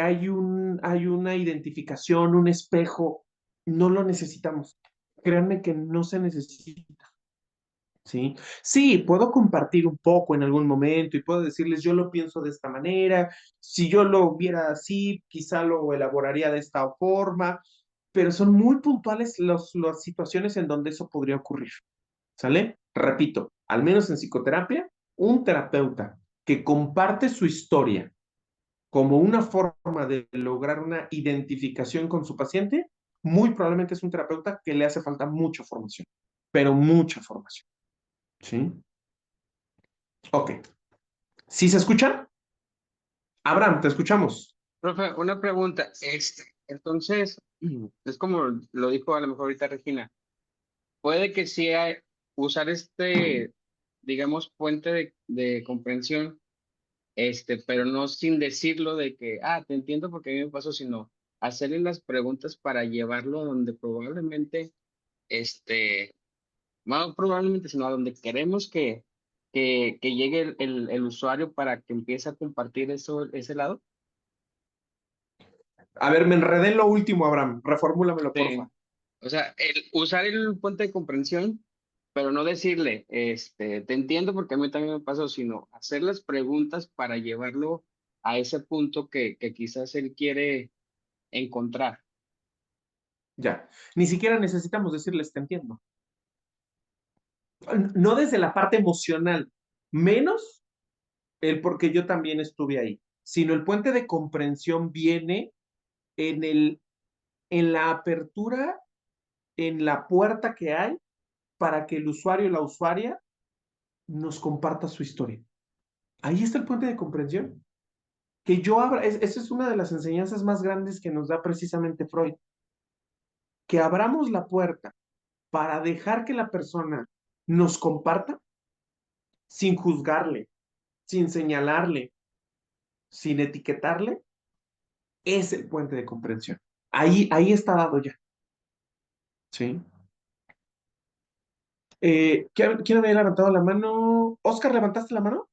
hay una identificación, un espejo. No lo necesitamos. Créanme que no se necesita. ¿Sí? Sí, puedo compartir un poco en algún momento y puedo decirles, yo lo pienso de esta manera, si yo lo viera así, quizá lo elaboraría de esta forma, pero son muy puntuales las situaciones en donde eso podría ocurrir. ¿Sale? Repito, al menos en psicoterapia, un terapeuta que comparte su historia como una forma de lograr una identificación con su paciente, muy probablemente es un terapeuta que le hace falta mucha formación, pero mucha formación. ¿Sí? Ok. ¿Sí se escucha? Abraham, te escuchamos. Profe, una pregunta. Entonces, es como lo dijo a lo mejor ahorita Regina. Puede que sea usar digamos, puente de comprensión, pero no sin decirlo de que, te entiendo porque a mí me pasó, sino hacerle las preguntas para llevarlo a donde probablemente, no probablemente, sino a donde queremos que llegue el usuario para que empiece a compartir ese lado. A ver, me enredé en lo último, Abraham. Reformúlamelo, porfa. Sí. O sea, usar el puente de comprensión, pero no decirle, te entiendo porque a mí también me pasó, sino hacer las preguntas para llevarlo a ese punto que quizás él quiere encontrar. Ya. Ni siquiera necesitamos decirles te entiendo. No desde la parte emocional, menos el porque yo también estuve ahí, sino el puente de comprensión viene en la apertura, en la puerta que hay para que el usuario o la usuaria nos comparta su historia. Ahí está el puente de comprensión. Que yo abra, esa es una de las enseñanzas más grandes que nos da precisamente Freud. Que abramos la puerta para dejar que la persona nos comparta sin juzgarle, sin señalarle, sin etiquetarle, es el puente de comprensión. Ahí está dado ya. ¿Sí? ¿Quién había levantado la mano? Oscar, ¿levantaste la mano?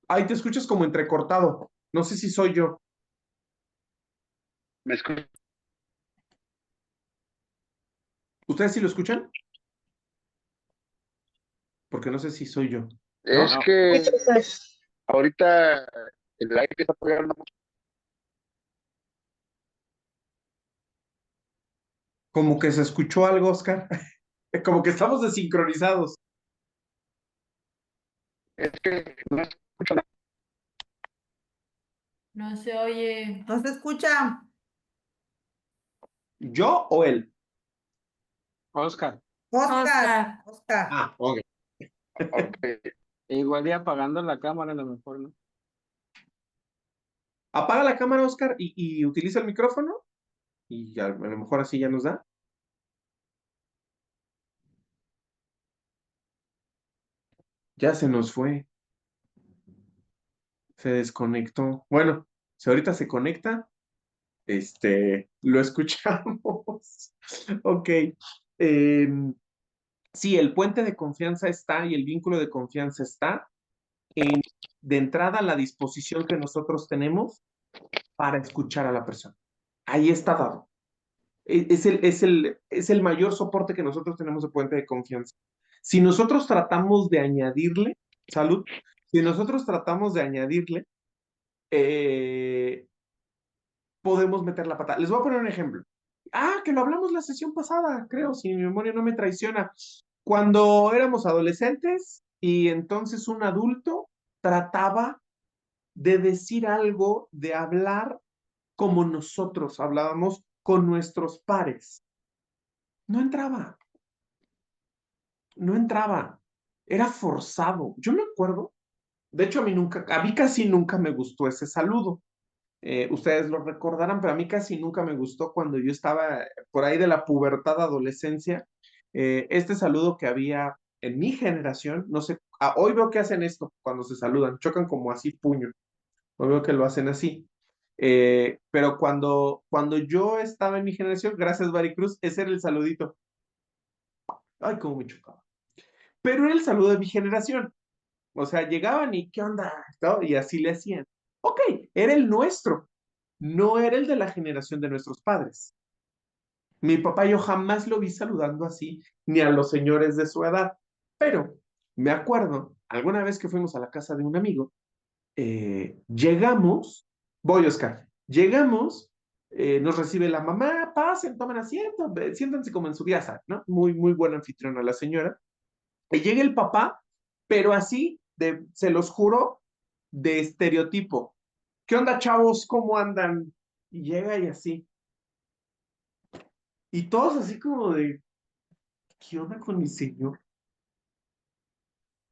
Ahí te escuchas como entrecortado. No sé si soy yo. ¿Me escuchas? ¿Ustedes sí lo escuchan? Porque no sé si soy yo. Es ¿No? que ahorita el aire está pegando mucho. Como que se escuchó algo, Oscar. Como que estamos desincronizados. Es que no escucho nada. No se oye. No se escucha. ¿Yo o él? Oscar, Oscar, Oscar. Ah, ok. Ok. igual y apagando la cámara a lo mejor, ¿no? Apaga la cámara, Oscar, y utiliza el micrófono. Y a lo mejor así ya nos da. Ya se nos fue. Se desconectó. Bueno, si ahorita se conecta, lo escuchamos. Ok. Sí, el puente de confianza está y el vínculo de confianza está de entrada la disposición que nosotros tenemos para escuchar a la persona. Ahí está dado. Es el mayor soporte que nosotros tenemos de puente de confianza. Si nosotros tratamos de añadirle, salud, si nosotros tratamos de añadirle, eh, podemos meter la pata. Les voy a poner un ejemplo. Que lo hablamos la sesión pasada, creo, si mi memoria no me traiciona. Cuando éramos adolescentes y entonces un adulto trataba de decir algo, de hablar como nosotros hablábamos con nuestros pares. No entraba, no entraba. Era forzado. Yo me acuerdo, de hecho a mí casi nunca me gustó ese saludo. Ustedes lo recordarán, pero a mí casi nunca me gustó cuando yo estaba por ahí de la pubertad, adolescencia, este saludo que había en mi generación, no sé hoy veo que hacen esto cuando se saludan, chocan como así puño. Hoy veo que lo hacen así. Pero cuando yo estaba en mi generación, gracias Cruz, ese era el saludito. Ay, cómo me chocaba. Pero era el saludo de mi generación. O sea, llegaban y ¿qué onda? Y así le hacían. Ok, era el nuestro, no era el de la generación de nuestros padres. Mi papá yo jamás lo vi saludando así, ni a los señores de su edad. Pero me acuerdo, alguna vez que fuimos a la casa de un amigo, llegamos, voy Oscar, llegamos, nos recibe la mamá, pasen, tomen asiento, siéntanse como en su casa, ¿no? Muy, muy buena anfitriona la señora. Y llega el papá, pero así, se los juro, de estereotipo. ¿Qué onda, chavos? ¿Cómo andan? Y llega y así. Y todos así como de, ¿qué onda con mi señor?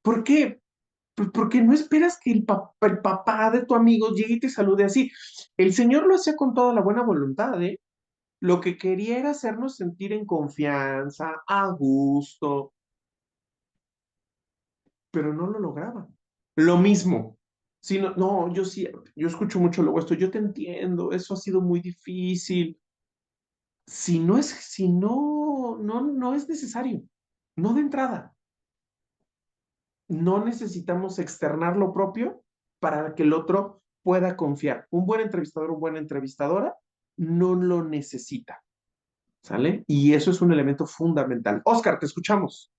¿Por qué? Pues porque no esperas que el papá de tu amigo llegue y te salude así. El señor lo hacía con toda la buena voluntad, ¿eh? Lo que quería era hacernos sentir en confianza, a gusto, pero no lo lograba. Lo mismo. Si no, no, yo sí, yo escucho mucho luego esto, yo te entiendo, eso ha sido muy difícil. Si no es necesario, no de entrada. No necesitamos externar lo propio para que el otro pueda confiar. Un buen entrevistador o buena entrevistadora no lo necesita, ¿sale? Y eso es un elemento fundamental. Oscar, te escuchamos.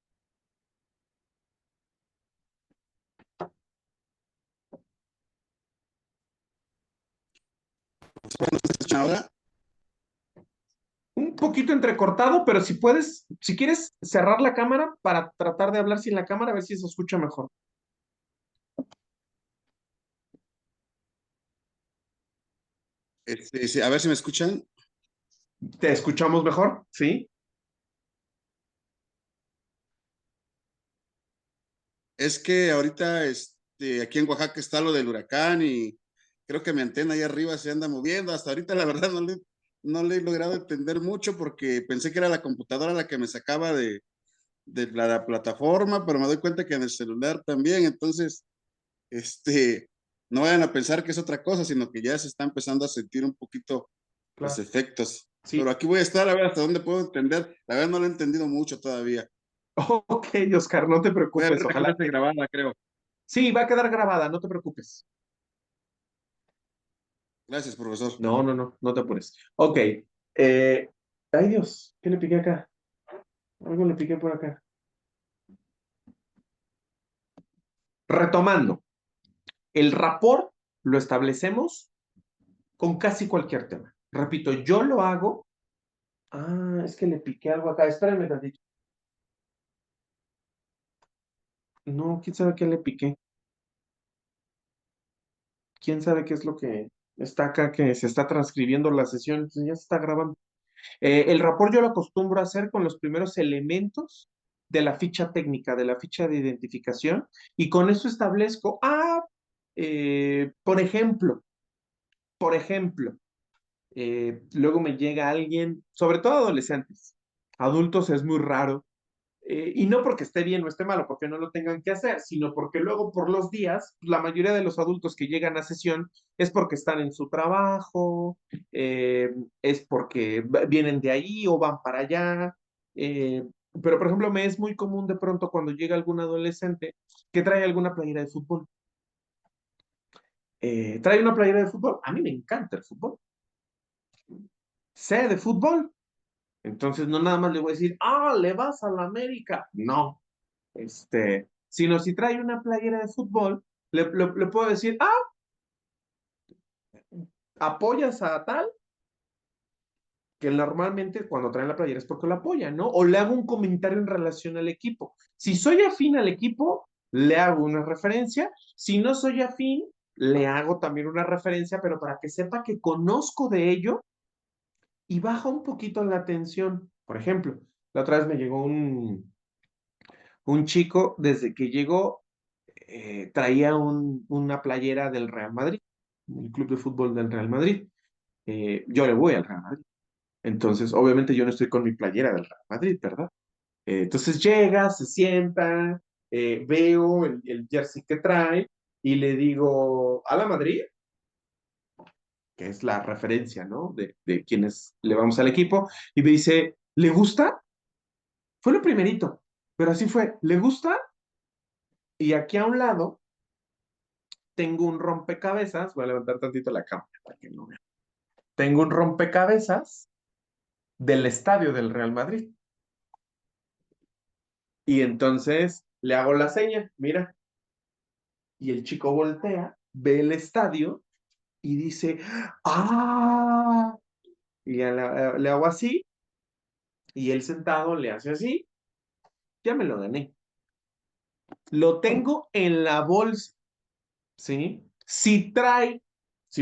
Ahora, Un poquito entrecortado, pero si puedes, si quieres cerrar la cámara para tratar de hablar sin la cámara, a ver si se escucha mejor. sí, a ver si me escuchan. ¿Te escuchamos mejor? ¿Sí? Es que ahorita aquí en Oaxaca está lo del huracán y creo que mi antena ahí arriba se anda moviendo. Hasta ahorita la verdad no le he logrado entender mucho porque pensé que era la computadora la que me sacaba de la plataforma, pero me doy cuenta que en el celular también. Entonces, no vayan a pensar que es otra cosa, sino que ya se está empezando a sentir un poquito los Claro. efectos. Sí. Pero aquí voy a estar a ver hasta dónde puedo entender. La verdad no lo he entendido mucho todavía. Ok, Oscar, no te Voy a ver preocupes, que ojalá. quede grabada, creo. Sí, va a quedar grabada, no te preocupes. Gracias, profesor. No, no, no, no te apures. Ok. Ay, Dios, ¿qué le piqué acá? Algo le piqué por acá. Retomando, el rapport lo establecemos con casi cualquier tema. Repito, yo lo hago. Ah, es que le piqué algo acá. Espérenme tantito. No, quién sabe qué le piqué. Quién sabe qué es lo que está acá, que se está transcribiendo la sesión. Pues ya se está grabando. El rapport yo lo acostumbro a hacer con los primeros elementos de la ficha técnica, de la ficha de identificación, y con eso establezco, por ejemplo, luego me llega alguien, sobre todo adolescentes, adultos es muy raro, y no porque esté bien o esté malo, porque no lo tengan que hacer, sino porque luego por los días, la mayoría de los adultos que llegan a sesión es porque están en su trabajo, es porque vienen de ahí o van para allá. Pero, por ejemplo, me es muy común de pronto cuando llega algún adolescente que trae alguna playera de fútbol. Trae una playera de fútbol. A mí me encanta el fútbol. Sé de fútbol. Entonces, no nada más le voy a decir, le vas a la América. No, sino si trae una playera de fútbol, le puedo decir, apoyas a tal, que normalmente cuando traen la playera es porque lo apoyan, ¿no? O le hago un comentario en relación al equipo. Si soy afín al equipo, le hago una referencia. Si no soy afín, le hago también una referencia, pero para que sepa que conozco de ello y baja un poquito la tensión. Por ejemplo, la otra vez me llegó un chico, desde que llegó, traía una playera del Real Madrid, el club de fútbol del Real Madrid. Yo le voy al Real Madrid. Entonces, obviamente yo no estoy con mi playera del Real Madrid, ¿verdad? Entonces llega, se sienta, veo el jersey que trae y le digo, ¿a la Madrid? Que es la referencia, ¿no? De quienes le vamos al equipo, y me dice, ¿le gusta? Fue lo primerito, pero así fue, ¿le gusta? Y aquí a un lado tengo un rompecabezas, voy a levantar tantito la cámara para que no vean. Tengo un rompecabezas del estadio del Real Madrid. Y entonces le hago la seña, mira, y el chico voltea, ve el estadio y dice, ¡ah! Y ya le hago así, y él sentado le hace así, ya me lo gané. Lo tengo en la bolsa, ¿sí? Si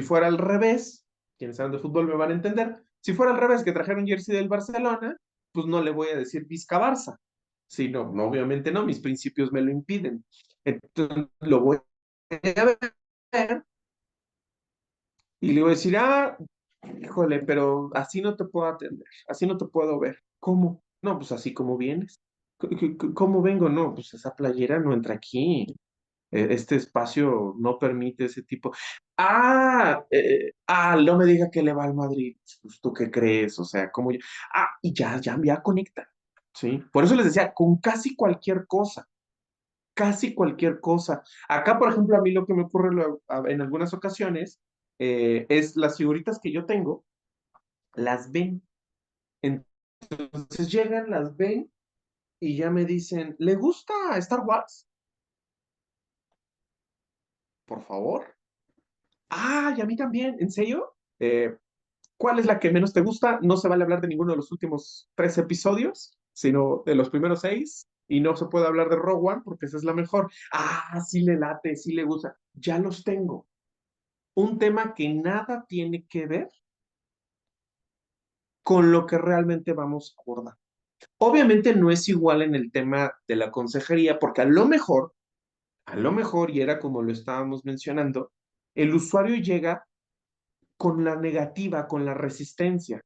fuera al revés, quienes saben de fútbol me van a entender, si fuera al revés, que trajera un jersey del Barcelona, pues no le voy a decir Vizca Barça. Sí, no, no, obviamente no, mis principios me lo impiden. Entonces lo voy a ver y le voy a decir, híjole, pero así no te puedo atender, así no te puedo ver. ¿Cómo? No, pues así como vienes. ¿Cómo vengo? No, pues esa playera no entra aquí. Este espacio no permite ese tipo. No me diga que le va al Madrid. Pues, ¿tú qué crees? O sea, ¿cómo yo? Y ya conecta. ¿Sí? Por eso les decía, con casi cualquier cosa. Acá, por ejemplo, a mí lo que me ocurre en algunas ocasiones es las figuritas que yo tengo, las ven. Entonces llegan, las ven y ya me dicen, ¿le gusta Star Wars? Por favor. Y a mí también, ¿en serio? ¿Cuál es la que menos te gusta? No se vale hablar de ninguno de los últimos 3 episodios, sino de los primeros 6. Y no se puede hablar de Rogue One porque esa es la mejor. Sí le late, sí le gusta. Ya los tengo. Un tema que nada tiene que ver con lo que realmente vamos a abordar. Obviamente no es igual en el tema de la consejería, porque a lo mejor, y era como lo estábamos mencionando, el usuario llega con la negativa, con la resistencia,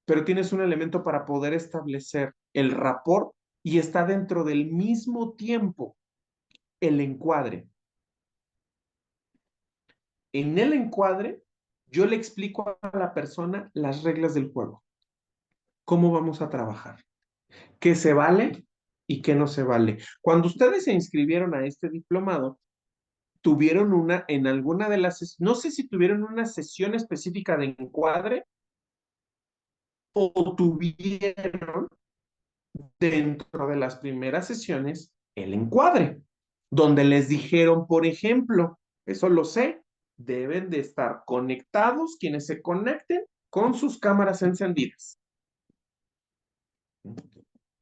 pero tienes un elemento para poder establecer el rapport y está dentro del mismo tiempo el encuadre. En el encuadre, yo le explico a la persona las reglas del juego, cómo vamos a trabajar, qué se vale y qué no se vale. Cuando ustedes se inscribieron a este diplomado, tuvieron en alguna de no sé si tuvieron una sesión específica de encuadre o tuvieron dentro de las primeras sesiones el encuadre, donde les dijeron, por ejemplo, eso lo sé, deben de estar conectados quienes se conecten con sus cámaras encendidas.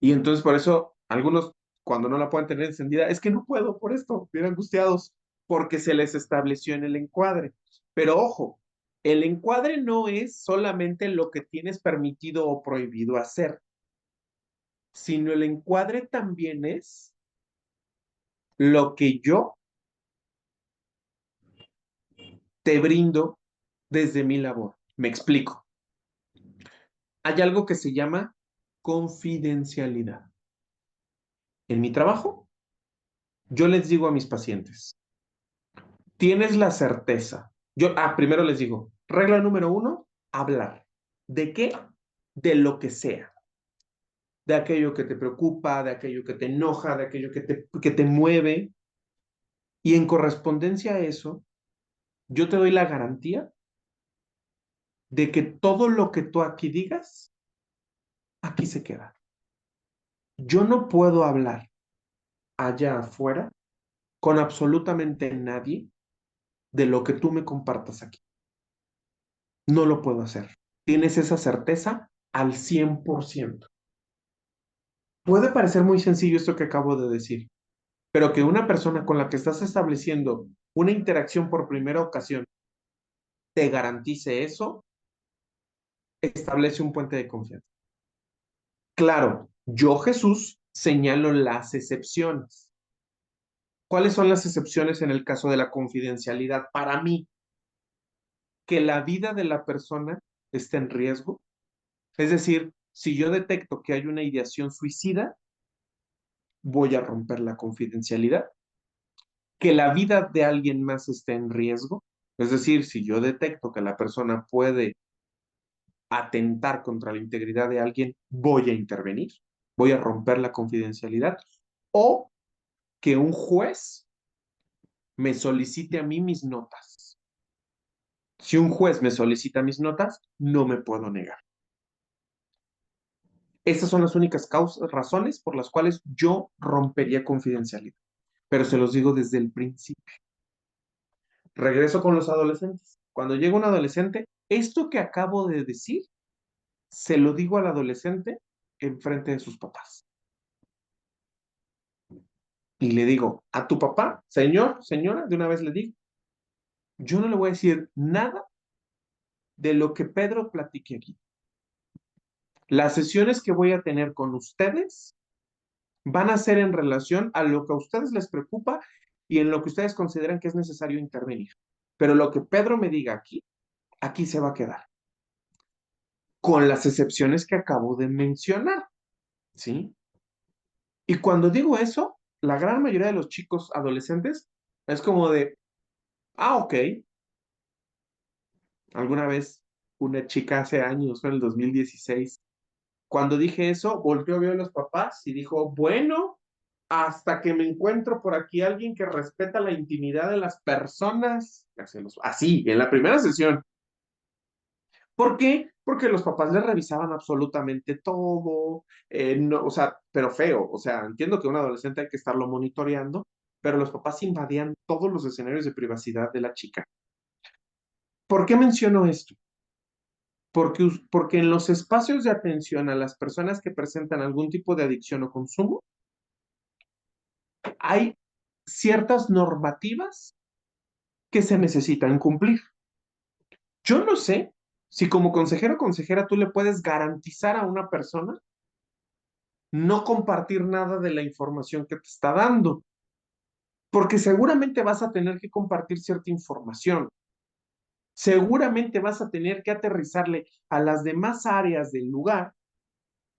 Y entonces por eso algunos cuando no la pueden tener encendida, es que no puedo por esto, bien angustiados, porque se les estableció en el encuadre. Pero ojo, el encuadre no es solamente lo que tienes permitido o prohibido hacer, sino el encuadre también es lo que yo te brindo desde mi labor. Me explico. Hay algo que se llama confidencialidad. En mi trabajo, yo les digo a mis pacientes, tienes la certeza. Primero les digo, regla número 1, hablar. ¿De qué? De lo que sea. De aquello que te preocupa, de aquello que te enoja, de aquello que te mueve. Y en correspondencia a eso, yo te doy la garantía de que todo lo que tú aquí digas, aquí se queda. Yo no puedo hablar allá afuera con absolutamente nadie de lo que tú me compartas aquí. No lo puedo hacer. Tienes esa certeza al 100%. Puede parecer muy sencillo esto que acabo de decir, pero que una persona con la que estás estableciendo una interacción por primera ocasión te garantice eso, establece un puente de confianza. Claro, yo, Jesús, señalo las excepciones. ¿Cuáles son las excepciones en el caso de la confidencialidad? Para mí, que la vida de la persona esté en riesgo. Es decir, si yo detecto que hay una ideación suicida, voy a romper la confidencialidad, que la vida de alguien más esté en riesgo. Es decir, si yo detecto que la persona puede atentar contra la integridad de alguien, voy a intervenir, voy a romper la confidencialidad, o que un juez me solicite a mí mis notas. Si un juez me solicita mis notas, no me puedo negar. Estas son las únicas razones por las cuales yo rompería confidencialidad. Pero se los digo desde el principio. Regreso con los adolescentes. Cuando llega un adolescente, esto que acabo de decir, se lo digo al adolescente en frente de sus papás. Y le digo, a tu papá, señor, señora, de una vez le digo, yo no le voy a decir nada de lo que Pedro platique aquí. Las sesiones que voy a tener con ustedes van a ser en relación a lo que a ustedes les preocupa y en lo que ustedes consideran que es necesario intervenir. Pero lo que Pedro me diga aquí, aquí se va a quedar. Con las excepciones que acabo de mencionar, ¿sí? Y cuando digo eso, la gran mayoría de los chicos adolescentes es como de, ok. Alguna vez una chica hace años, en el 2016, cuando dije eso, volteó, vio a los papás y dijo, bueno, hasta que me encuentro por aquí alguien que respeta la intimidad de las personas, así, en la primera sesión. ¿Por qué? Porque los papás le revisaban absolutamente todo, no, o sea, pero feo, o sea, entiendo que un adolescente hay que estarlo monitoreando, pero los papás invadían todos los escenarios de privacidad de la chica. ¿Por qué menciono esto? Porque en los espacios de atención a las personas que presentan algún tipo de adicción o consumo, hay ciertas normativas que se necesitan cumplir. Yo no sé si como consejero o consejera tú le puedes garantizar a una persona no compartir nada de la información que te está dando, porque seguramente vas a tener que compartir cierta información. Seguramente vas a tener que aterrizarle a las demás áreas del lugar,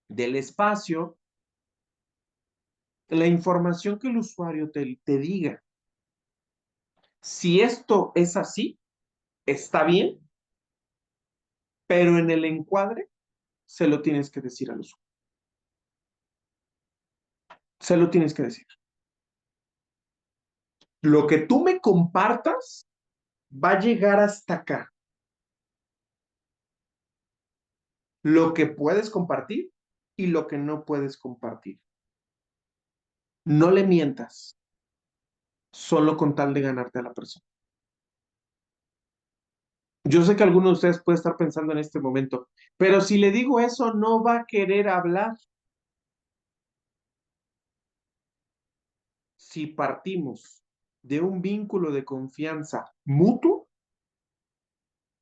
del espacio, la información que el usuario te diga. Si esto es así, está bien, pero en el encuadre se lo tienes que decir al usuario. Se lo tienes que decir. Lo que tú me compartas va a llegar hasta acá. Lo que puedes compartir y lo que no puedes compartir. No le mientas, solo con tal de ganarte a la persona. Yo sé que alguno de ustedes puede estar pensando en este momento, pero si le digo eso, no va a querer hablar. Si partimos de un vínculo de confianza mutuo,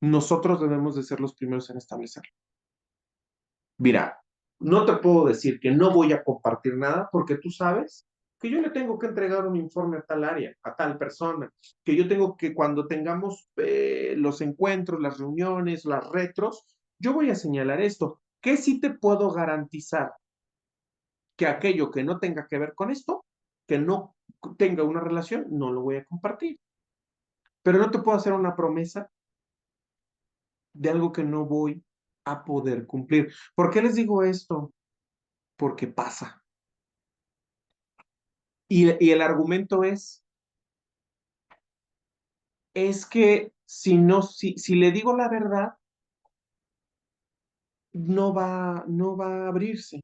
nosotros debemos de ser los primeros en establecerlo. Mira, no te puedo decir que no voy a compartir nada porque tú sabes que yo le tengo que entregar un informe a tal área, a tal persona, que yo tengo que cuando tengamos los encuentros, las reuniones, las retros, yo voy a señalar esto. ¿Qué sí te puedo garantizar? Que aquello que no tenga que ver con esto, que no tenga una relación, no lo voy a compartir. Pero no te puedo hacer una promesa de algo que no voy a poder cumplir. ¿Por qué les digo esto? Porque pasa. Y el argumento es que si le digo la verdad, no va a abrirse.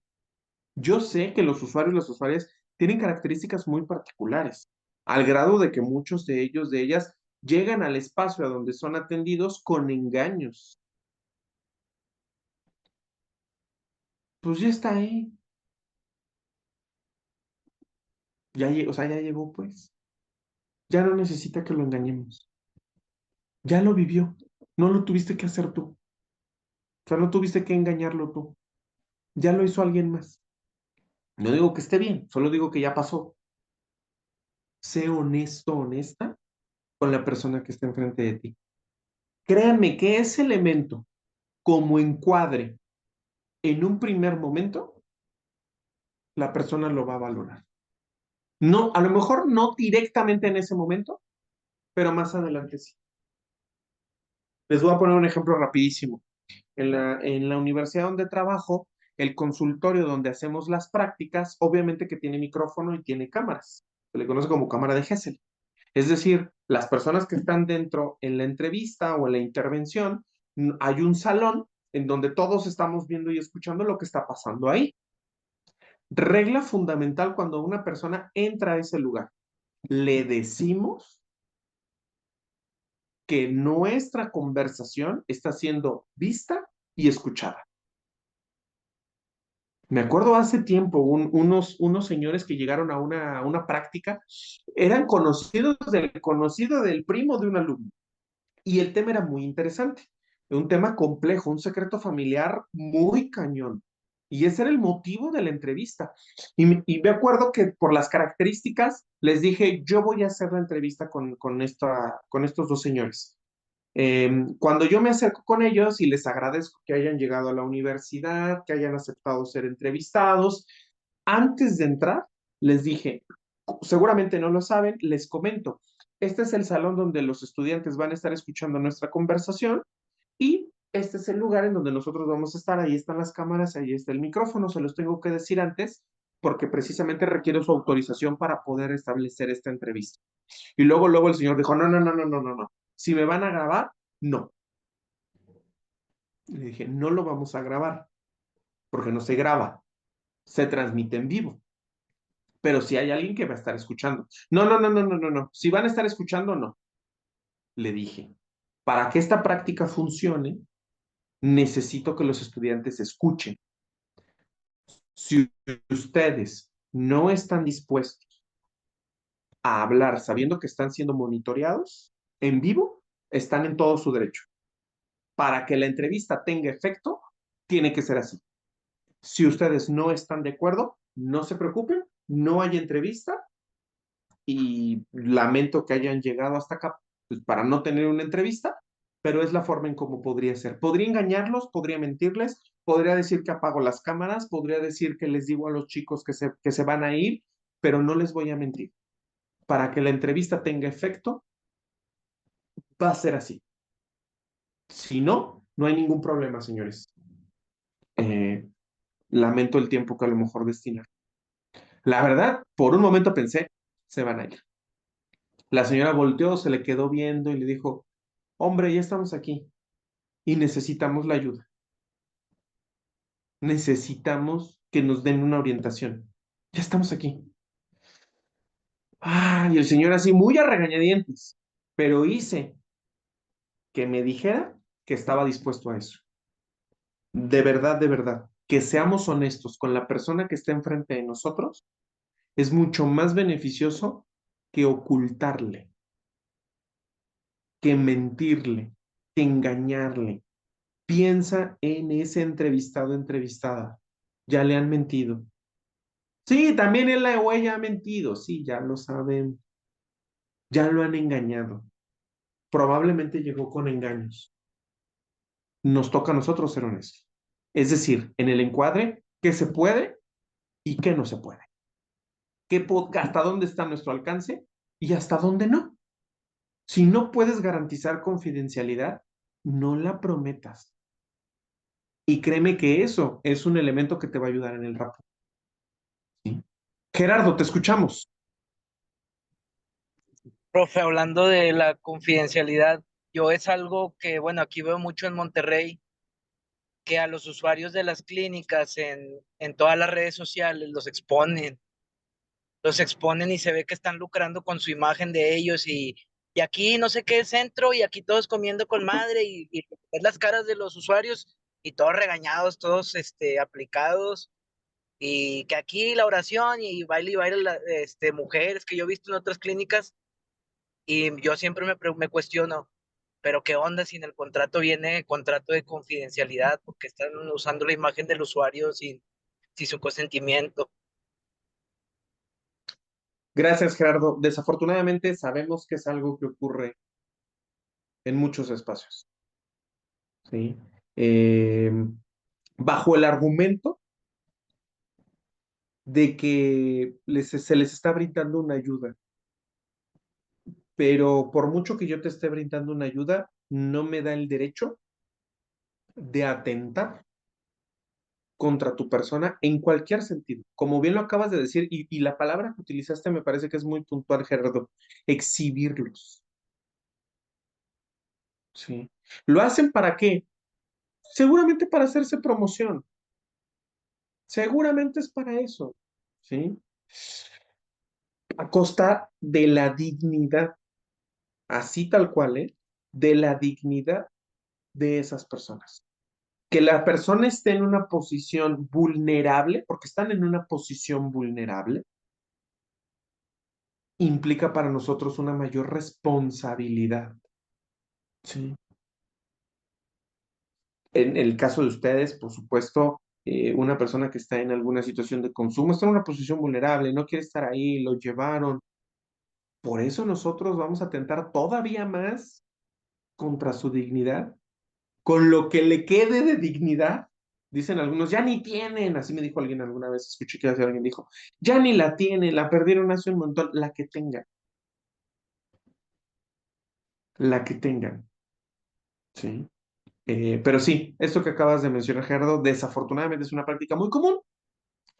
Yo sé que los usuarios y las usuarias tienen características muy particulares, al grado de que muchos de ellos, de ellas, llegan al espacio a donde son atendidos con engaños. Pues ya está ahí. O sea, ya llegó, pues. Ya no necesita que lo engañemos. Ya lo vivió. No lo tuviste que hacer tú. O sea, no tuviste que engañarlo tú. Ya lo hizo alguien más. No digo que esté bien, solo digo que ya pasó. Sé honesto, honesta con la persona que está enfrente de ti. Créanme que ese elemento, como encuadre en un primer momento, la persona lo va a valorar. No, a lo mejor no directamente en ese momento, pero más adelante sí. Les voy a poner un ejemplo rapidísimo. En la universidad donde trabajo, el consultorio donde hacemos las prácticas, obviamente que tiene micrófono y tiene cámaras. Se le conoce como cámara de Gesell. Es decir, las personas que están dentro en la entrevista o en la intervención, hay un salón en donde todos estamos viendo y escuchando lo que está pasando ahí. Regla fundamental cuando una persona entra a ese lugar. Le decimos que nuestra conversación está siendo vista y escuchada. Me acuerdo hace tiempo, unos señores que llegaron a una práctica, eran conocidos del conocido del primo de un alumno. Y el tema era muy interesante, un tema complejo, un secreto familiar muy cañón. Y ese era el motivo de la entrevista. Y me acuerdo que por las características les dije, yo voy a hacer la entrevista con estos dos señores. Cuando yo me acerco con ellos y les agradezco que hayan llegado a la universidad, que hayan aceptado ser entrevistados, antes de entrar, les dije, seguramente no lo saben, les comento, este es el salón donde los estudiantes van a estar escuchando nuestra conversación y este es el lugar en donde nosotros vamos a estar, ahí están las cámaras, ahí está el micrófono, se los tengo que decir antes porque precisamente requiero su autorización para poder establecer esta entrevista. Y luego el señor dijo, no, no, no, no, no, no, no. Si me van a grabar, no. Le dije, no lo vamos a grabar, porque no se graba, se transmite en vivo. Pero si hay alguien que va a estar escuchando. No, no, no, no, no, no, no. Si van a estar escuchando, no. Le dije, para que esta práctica funcione, necesito que los estudiantes escuchen. Si ustedes no están dispuestos a hablar sabiendo que están siendo monitoreados en vivo, están en todo su derecho. Para que la entrevista tenga efecto, tiene que ser así. Si ustedes no están de acuerdo, no se preocupen, no hay entrevista y lamento que hayan llegado hasta acá pues, para no tener una entrevista, pero es la forma en cómo podría ser. Podría engañarlos, podría mentirles, podría decir que apago las cámaras, podría decir que les digo a los chicos que se van a ir, pero no les voy a mentir. Para que la entrevista tenga efecto, va a ser así. Si no, no hay ningún problema, señores. Eh, lamento el tiempo que a lo mejor destinan. La verdad, por un momento pensé, se van a ir. La señora volteó, se le quedó viendo y le dijo, hombre, ya estamos aquí y necesitamos la ayuda. Necesitamos que nos den una orientación. Ya estamos aquí. Y el señor así, muy a regañadientes, pero hice que me dijera que estaba dispuesto a eso. De verdad, que seamos honestos con la persona que está enfrente de nosotros es mucho más beneficioso que ocultarle, que mentirle, que engañarle. Piensa en ese entrevistado, entrevistada. Ya le han mentido. Sí, también él o ella ha mentido. Sí, ya lo saben. Ya lo han engañado. Probablemente llegó con engaños. Nos toca a nosotros ser honestos. Es decir, en el encuadre, qué se puede y qué no se puede. Hasta dónde está nuestro alcance y hasta dónde no. Si no puedes garantizar confidencialidad, no la prometas. Y créeme que eso es un elemento que te va a ayudar en el rapport. ¿Sí? Gerardo, te escuchamos. Profe, hablando de la confidencialidad, yo es algo que, bueno, aquí veo mucho en Monterrey, que a los usuarios de las clínicas en todas las redes sociales los exponen y se ve que están lucrando con su imagen de ellos y aquí no sé qué centro y aquí todos comiendo con madre y ves las caras de los usuarios y todos regañados, todos aplicados y que aquí la oración y baile mujeres que yo he visto en otras clínicas y yo siempre me cuestiono, pero ¿qué onda si en el contrato viene contrato de confidencialidad porque están usando la imagen del usuario sin su consentimiento? Gracias, Gerardo. Desafortunadamente sabemos que es algo que ocurre en muchos espacios. ¿Sí? Eh, Bajo el argumento de que se les está brindando una ayuda, pero por mucho que yo te esté brindando una ayuda, no me da el derecho de atentar contra tu persona en cualquier sentido. Como bien lo acabas de decir, y la palabra que utilizaste me parece que es muy puntual, Gerardo, exhibirlos. ¿Sí? ¿Lo hacen para qué? Seguramente para hacerse promoción. Seguramente es para eso. ¿Sí? A costa de la dignidad, así tal cual, ¿eh? De la dignidad de esas personas. Que la persona esté en una posición vulnerable, porque están en una posición vulnerable, implica para nosotros una mayor responsabilidad. Sí. En el caso de ustedes, por supuesto, una persona que está en alguna situación de consumo está en una posición vulnerable, no quiere estar ahí, lo llevaron. Por eso nosotros vamos a atentar todavía más contra su dignidad, con lo que le quede de dignidad. Dicen algunos, ya ni tienen, así me dijo alguien alguna vez, escuché que alguien dijo, ya ni la tienen, la perdieron hace un montón, la que tengan, ¿sí? Pero sí, esto que acabas de mencionar, Gerardo, desafortunadamente es una práctica muy común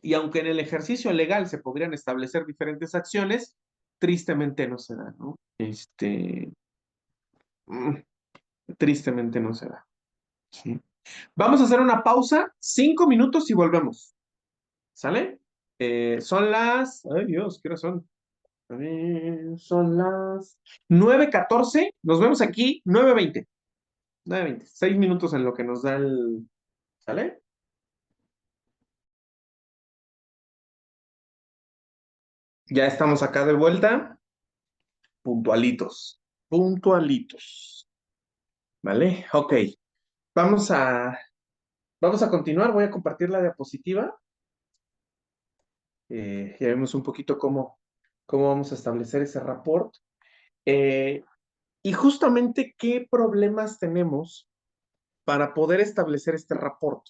y aunque en el ejercicio legal se podrían establecer diferentes acciones, tristemente no se da, ¿no? Mm, tristemente no se da, ¿sí? Vamos a hacer una pausa, 5 minutos y volvemos, ¿sale? Son las, ay Dios, ¿qué hora son? A ver, son las 9:14, nos vemos aquí, 9:20, 9:20, 6 minutos en lo que nos da el, ¿sale? Ya estamos acá de vuelta, puntualitos, puntualitos, ¿vale? Ok, vamos a, vamos a continuar, voy a compartir la diapositiva. Ya vemos un poquito cómo vamos a establecer ese rapport. Y justamente qué problemas tenemos para poder establecer este rapport.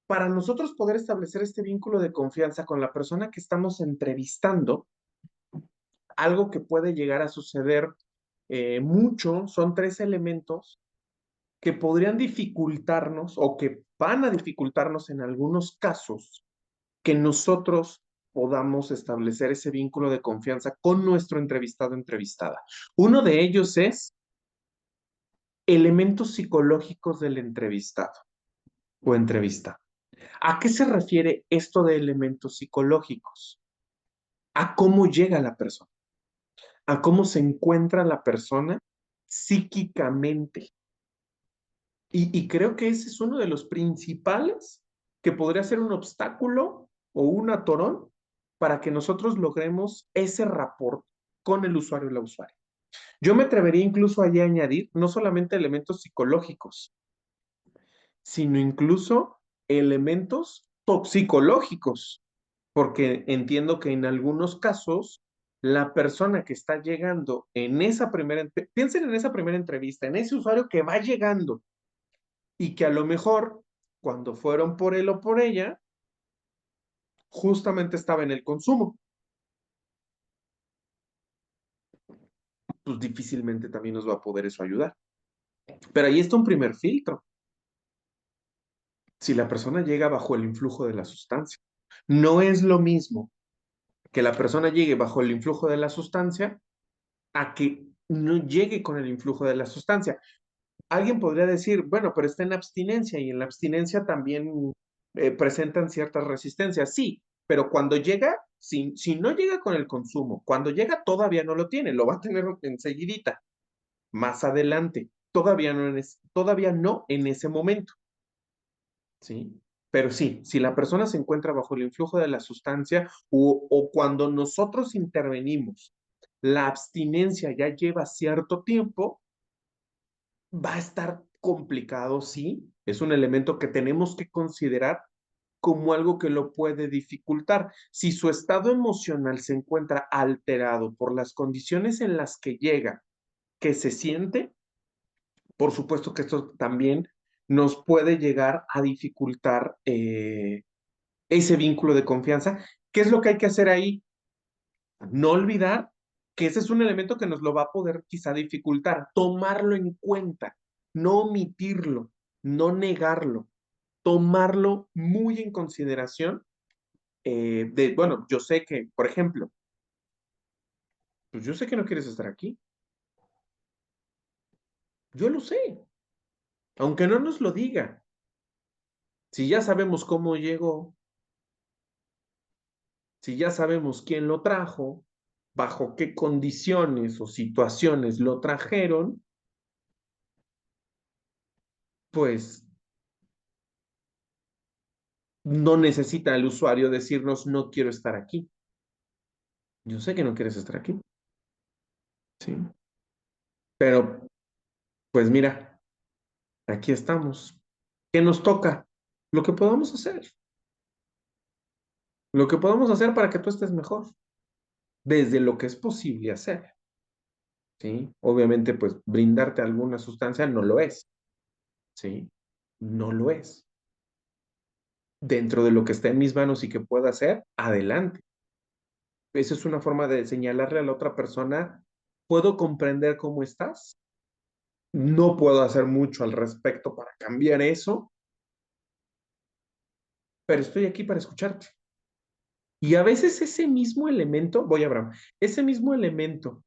Para nosotros poder establecer este vínculo de confianza con la persona que estamos entrevistando, algo que puede llegar a suceder mucho, son 3 elementos que podrían dificultarnos o que van a dificultarnos en algunos casos que nosotros podamos establecer ese vínculo de confianza con nuestro entrevistado o entrevistada. Uno de ellos es elementos psicológicos del entrevistado o entrevista. ¿A qué se refiere esto de elementos psicológicos? A cómo llega la persona, a cómo se encuentra la persona psíquicamente. Y creo que ese es uno de los principales que podría ser un obstáculo o un atorón para que nosotros logremos ese rapport con el usuario y la usuaria. Yo me atrevería incluso allí a añadir no solamente elementos psicológicos, sino incluso elementos toxicológicos, porque entiendo que en algunos casos la persona que está llegando en esa primera, piensen en esa primera entrevista, en ese usuario que va llegando y que a lo mejor cuando fueron por él o por ella, justamente estaba en el consumo, pues difícilmente también nos va a poder eso ayudar. Pero ahí está un primer filtro. Si la persona llega bajo el influjo de la sustancia, no es lo mismo que la persona llegue bajo el influjo de la sustancia a que no llegue con el influjo de la sustancia. Alguien podría decir, bueno, pero está en abstinencia y en la abstinencia también presentan ciertas resistencias. Sí, pero cuando llega, si no llega con el consumo, cuando llega todavía no lo tiene, lo va a tener enseguidita, más adelante, todavía no en ese momento, ¿sí? Pero sí, si la persona se encuentra bajo el influjo de la sustancia o cuando nosotros intervenimos, la abstinencia ya lleva cierto tiempo, va a estar complicado, sí. Es un elemento que tenemos que considerar como algo que lo puede dificultar. Si su estado emocional se encuentra alterado por las condiciones en las que llega, que se siente, por supuesto que esto también nos puede llegar a dificultar ese vínculo de confianza. ¿Qué es lo que hay que hacer ahí? No olvidar que ese es un elemento que nos lo va a poder quizá dificultar, tomarlo en cuenta, no omitirlo, no negarlo, tomarlo muy en consideración. Bueno, yo sé que, por ejemplo, pues yo sé que no quieres estar aquí. Yo lo sé, aunque no nos lo diga. Si ya sabemos cómo llegó, si ya sabemos quién lo trajo, bajo qué condiciones o situaciones lo trajeron, pues no necesita el usuario decirnos no quiero estar aquí. Yo sé que no quieres estar aquí, ¿sí? Pero, pues mira, aquí estamos. ¿Qué nos toca? Lo que podamos hacer. Lo que podamos hacer para que tú estés mejor, desde lo que es posible hacer, ¿sí? Obviamente, pues brindarte alguna sustancia no lo es, ¿sí? No lo es. Dentro de lo que está en mis manos y que pueda hacer, adelante. Esa es una forma de señalarle a la otra persona, puedo comprender cómo estás, no puedo hacer mucho al respecto para cambiar eso, pero estoy aquí para escucharte. Y a veces ese mismo elemento, voy a Abraham, ese mismo elemento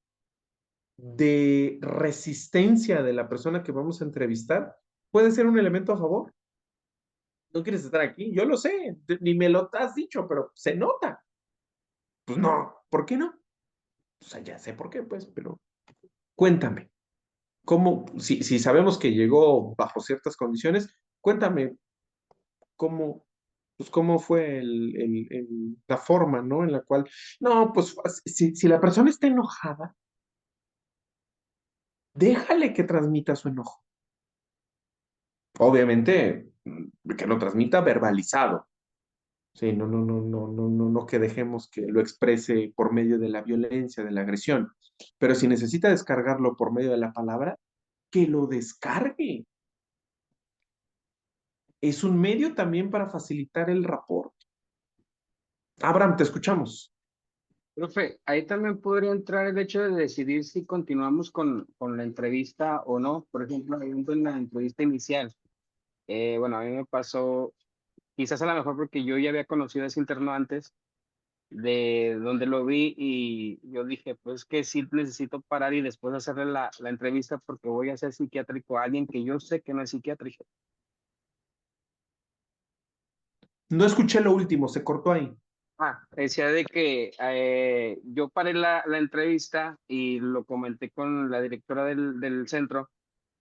de resistencia de la persona que vamos a entrevistar puede ser un elemento a favor. No quieres estar aquí, yo lo sé, ni me lo has dicho, pero se nota. Pues no, ¿por qué no? O sea, ya sé por qué, pues, pero cuéntame, ¿cómo, si sabemos que llegó bajo ciertas condiciones, cuéntame cómo, pues, cómo fue la forma, ¿no? En la cual, no, pues, si la persona está enojada, déjale que transmita su enojo. Obviamente, que lo transmita verbalizado. Sí, no que dejemos que lo exprese por medio de la violencia, de la agresión. Pero si necesita descargarlo por medio de la palabra, que lo descargue. Es un medio también para facilitar el rapport. Abraham, te escuchamos. Profe, ahí también podría entrar el hecho de decidir si continuamos con la entrevista o no. Por ejemplo, en la entrevista inicial, bueno, a mí me pasó, quizás a lo mejor porque yo ya había conocido a ese interno antes, de donde lo vi y yo dije, pues que sí necesito parar y después hacerle la entrevista porque voy a ser psiquiátrico a alguien que yo sé que no es psiquiátrico. No escuché lo último, se cortó ahí. Decía de que yo paré la entrevista y lo comenté con la directora del centro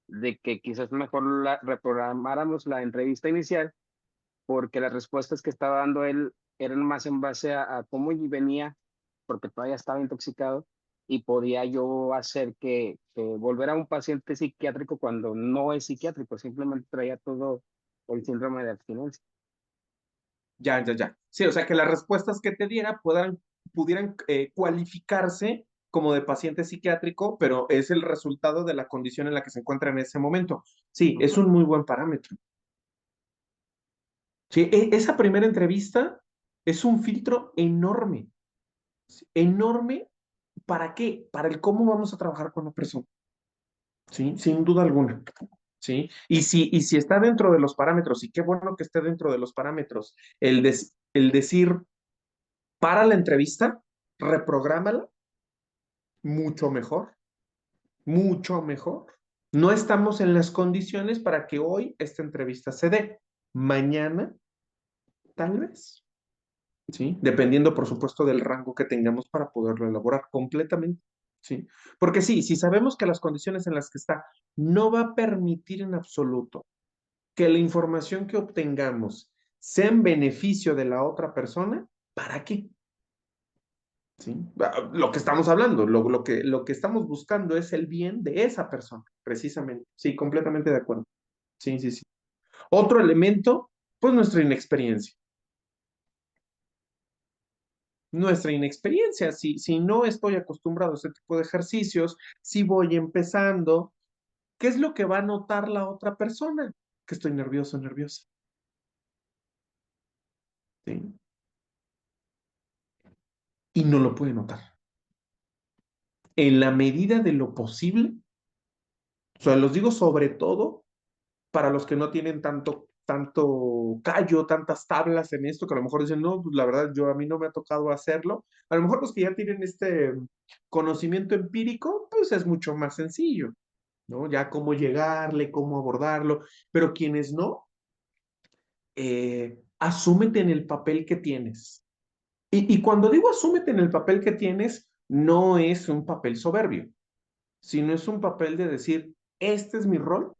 de que quizás mejor reprogramáramos la entrevista inicial porque las respuestas que estaba dando él eran más en base a cómo venía, porque todavía estaba intoxicado y podía yo hacer que volver a un paciente psiquiátrico cuando no es psiquiátrico, simplemente traía todo el síndrome de abstinencia. Ya. Sí, o sea, que las respuestas que te diera pudieran cualificarse como de paciente psiquiátrico, pero es el resultado de la condición en la que se encuentra en ese momento. Sí, es un muy buen parámetro. Sí, esa primera entrevista es un filtro enorme, enorme. ¿Para qué? Para el cómo vamos a trabajar con la persona. Sí, sin duda alguna. ¿Sí? Y si está dentro de los parámetros, y qué bueno que esté dentro de los parámetros, el decir, para la entrevista, reprográmala, mucho mejor, mucho mejor. No estamos en las condiciones para que hoy esta entrevista se dé. Mañana, tal vez. ¿Sí? Dependiendo, por supuesto, del rango que tengamos para poderlo elaborar completamente. ¿Sí? Porque sí, si sabemos que las condiciones en las que está no va a permitir en absoluto que la información que obtengamos sea en beneficio de la otra persona, ¿para qué? ¿Sí? Lo que estamos hablando, lo que estamos buscando es el bien de esa persona, precisamente. Sí, completamente de acuerdo. Sí. Otro elemento, pues nuestra inexperiencia. Nuestra inexperiencia, si no estoy acostumbrado a ese tipo de ejercicios, si voy empezando, ¿qué es lo que va a notar la otra persona? que estoy nervioso, nerviosa. ¿Sí? Y no lo puede notar. En la medida de lo posible, o sea, los digo sobre todo para los que no tienen tanto callo, tantas tablas en esto, que a lo mejor dicen, no, pues la verdad, a mí no me ha tocado hacerlo. A lo mejor los que ya tienen este conocimiento empírico, pues es mucho más sencillo, ¿no? Ya cómo llegarle, cómo abordarlo, pero quienes no, asúmete en el papel que tienes. Y cuando digo asúmete en el papel que tienes, no es un papel soberbio, sino es un papel de decir, este es mi rol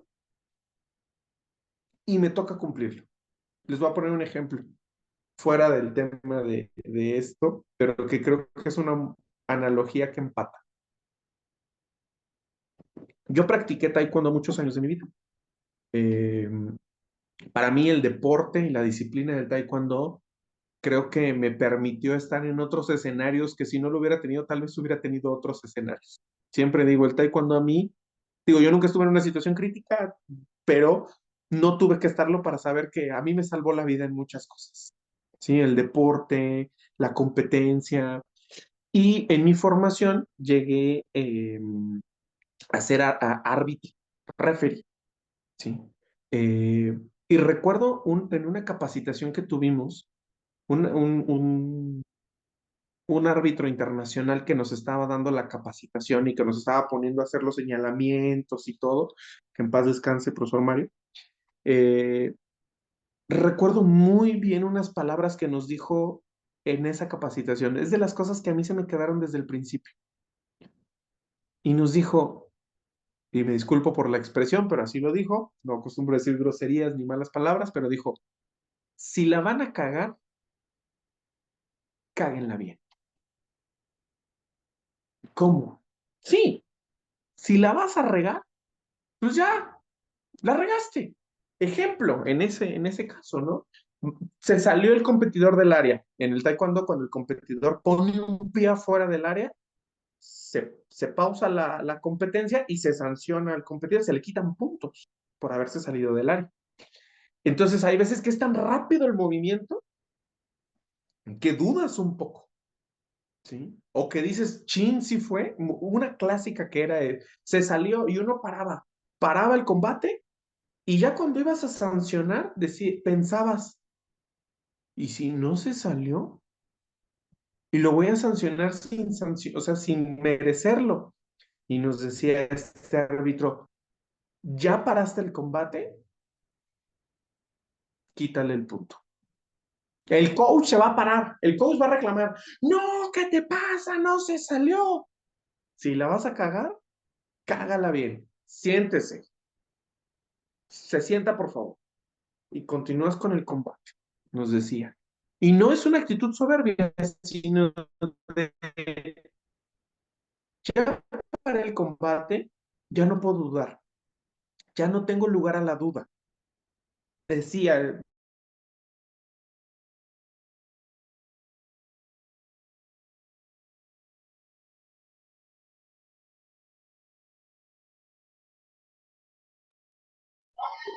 y me toca cumplirlo. Les voy a poner un ejemplo, fuera del tema de esto, pero que creo que es una analogía que empata. Yo practiqué taekwondo muchos años de mi vida. Eh, para mí el deporte y la disciplina del taekwondo creo que me permitió estar en otros escenarios que si no lo hubiera tenido, tal vez hubiera tenido otros escenarios. Siempre digo, el taekwondo a mí, digo, yo nunca estuve en una situación crítica, pero no tuve que estarlo para saber que a mí me salvó la vida en muchas cosas. Sí, el deporte, la competencia. Y en mi formación llegué a ser árbitro, referee, ¿sí? Y recuerdo en una capacitación que tuvimos, un árbitro internacional que nos estaba dando la capacitación y que nos estaba poniendo a hacer los señalamientos y todo, que en paz descanse, profesor Mario. Recuerdo muy bien unas palabras que nos dijo en esa capacitación. Es de las cosas que a mí se me quedaron desde el principio. Y nos dijo, y me disculpo por la expresión, pero así lo dijo, no acostumbro a decir groserías ni malas palabras, pero dijo, si la van a cagar, cáguenla bien. ¿Cómo? Sí, si la vas a regar, pues ya, la regaste. Ejemplo, en ese caso, ¿no? Se salió el competidor del área. En el taekwondo, cuando el competidor pone un pie afuera del área, se pausa la competencia y se sanciona al competidor, se le quitan puntos por haberse salido del área. Entonces, hay veces que es tan rápido el movimiento que dudas un poco, ¿sí? O que dices, chin, sí fue. Una clásica que era, se salió y uno paraba el combate y ya cuando ibas a sancionar, pensabas, ¿y si no se salió? Y lo voy a sancionar o sea, sin merecerlo. Y nos decía este árbitro, ¿ya paraste el combate? Quítale el punto. El coach se va a parar, el coach va a reclamar, no, ¿qué te pasa? No se salió. Si la vas a cagar, cágala bien, siéntese, se sienta por favor y continúas con el combate, nos decía. Y no es una actitud soberbia, sino de, ya para el combate, ya no puedo dudar, ya no tengo lugar a la duda. Decía,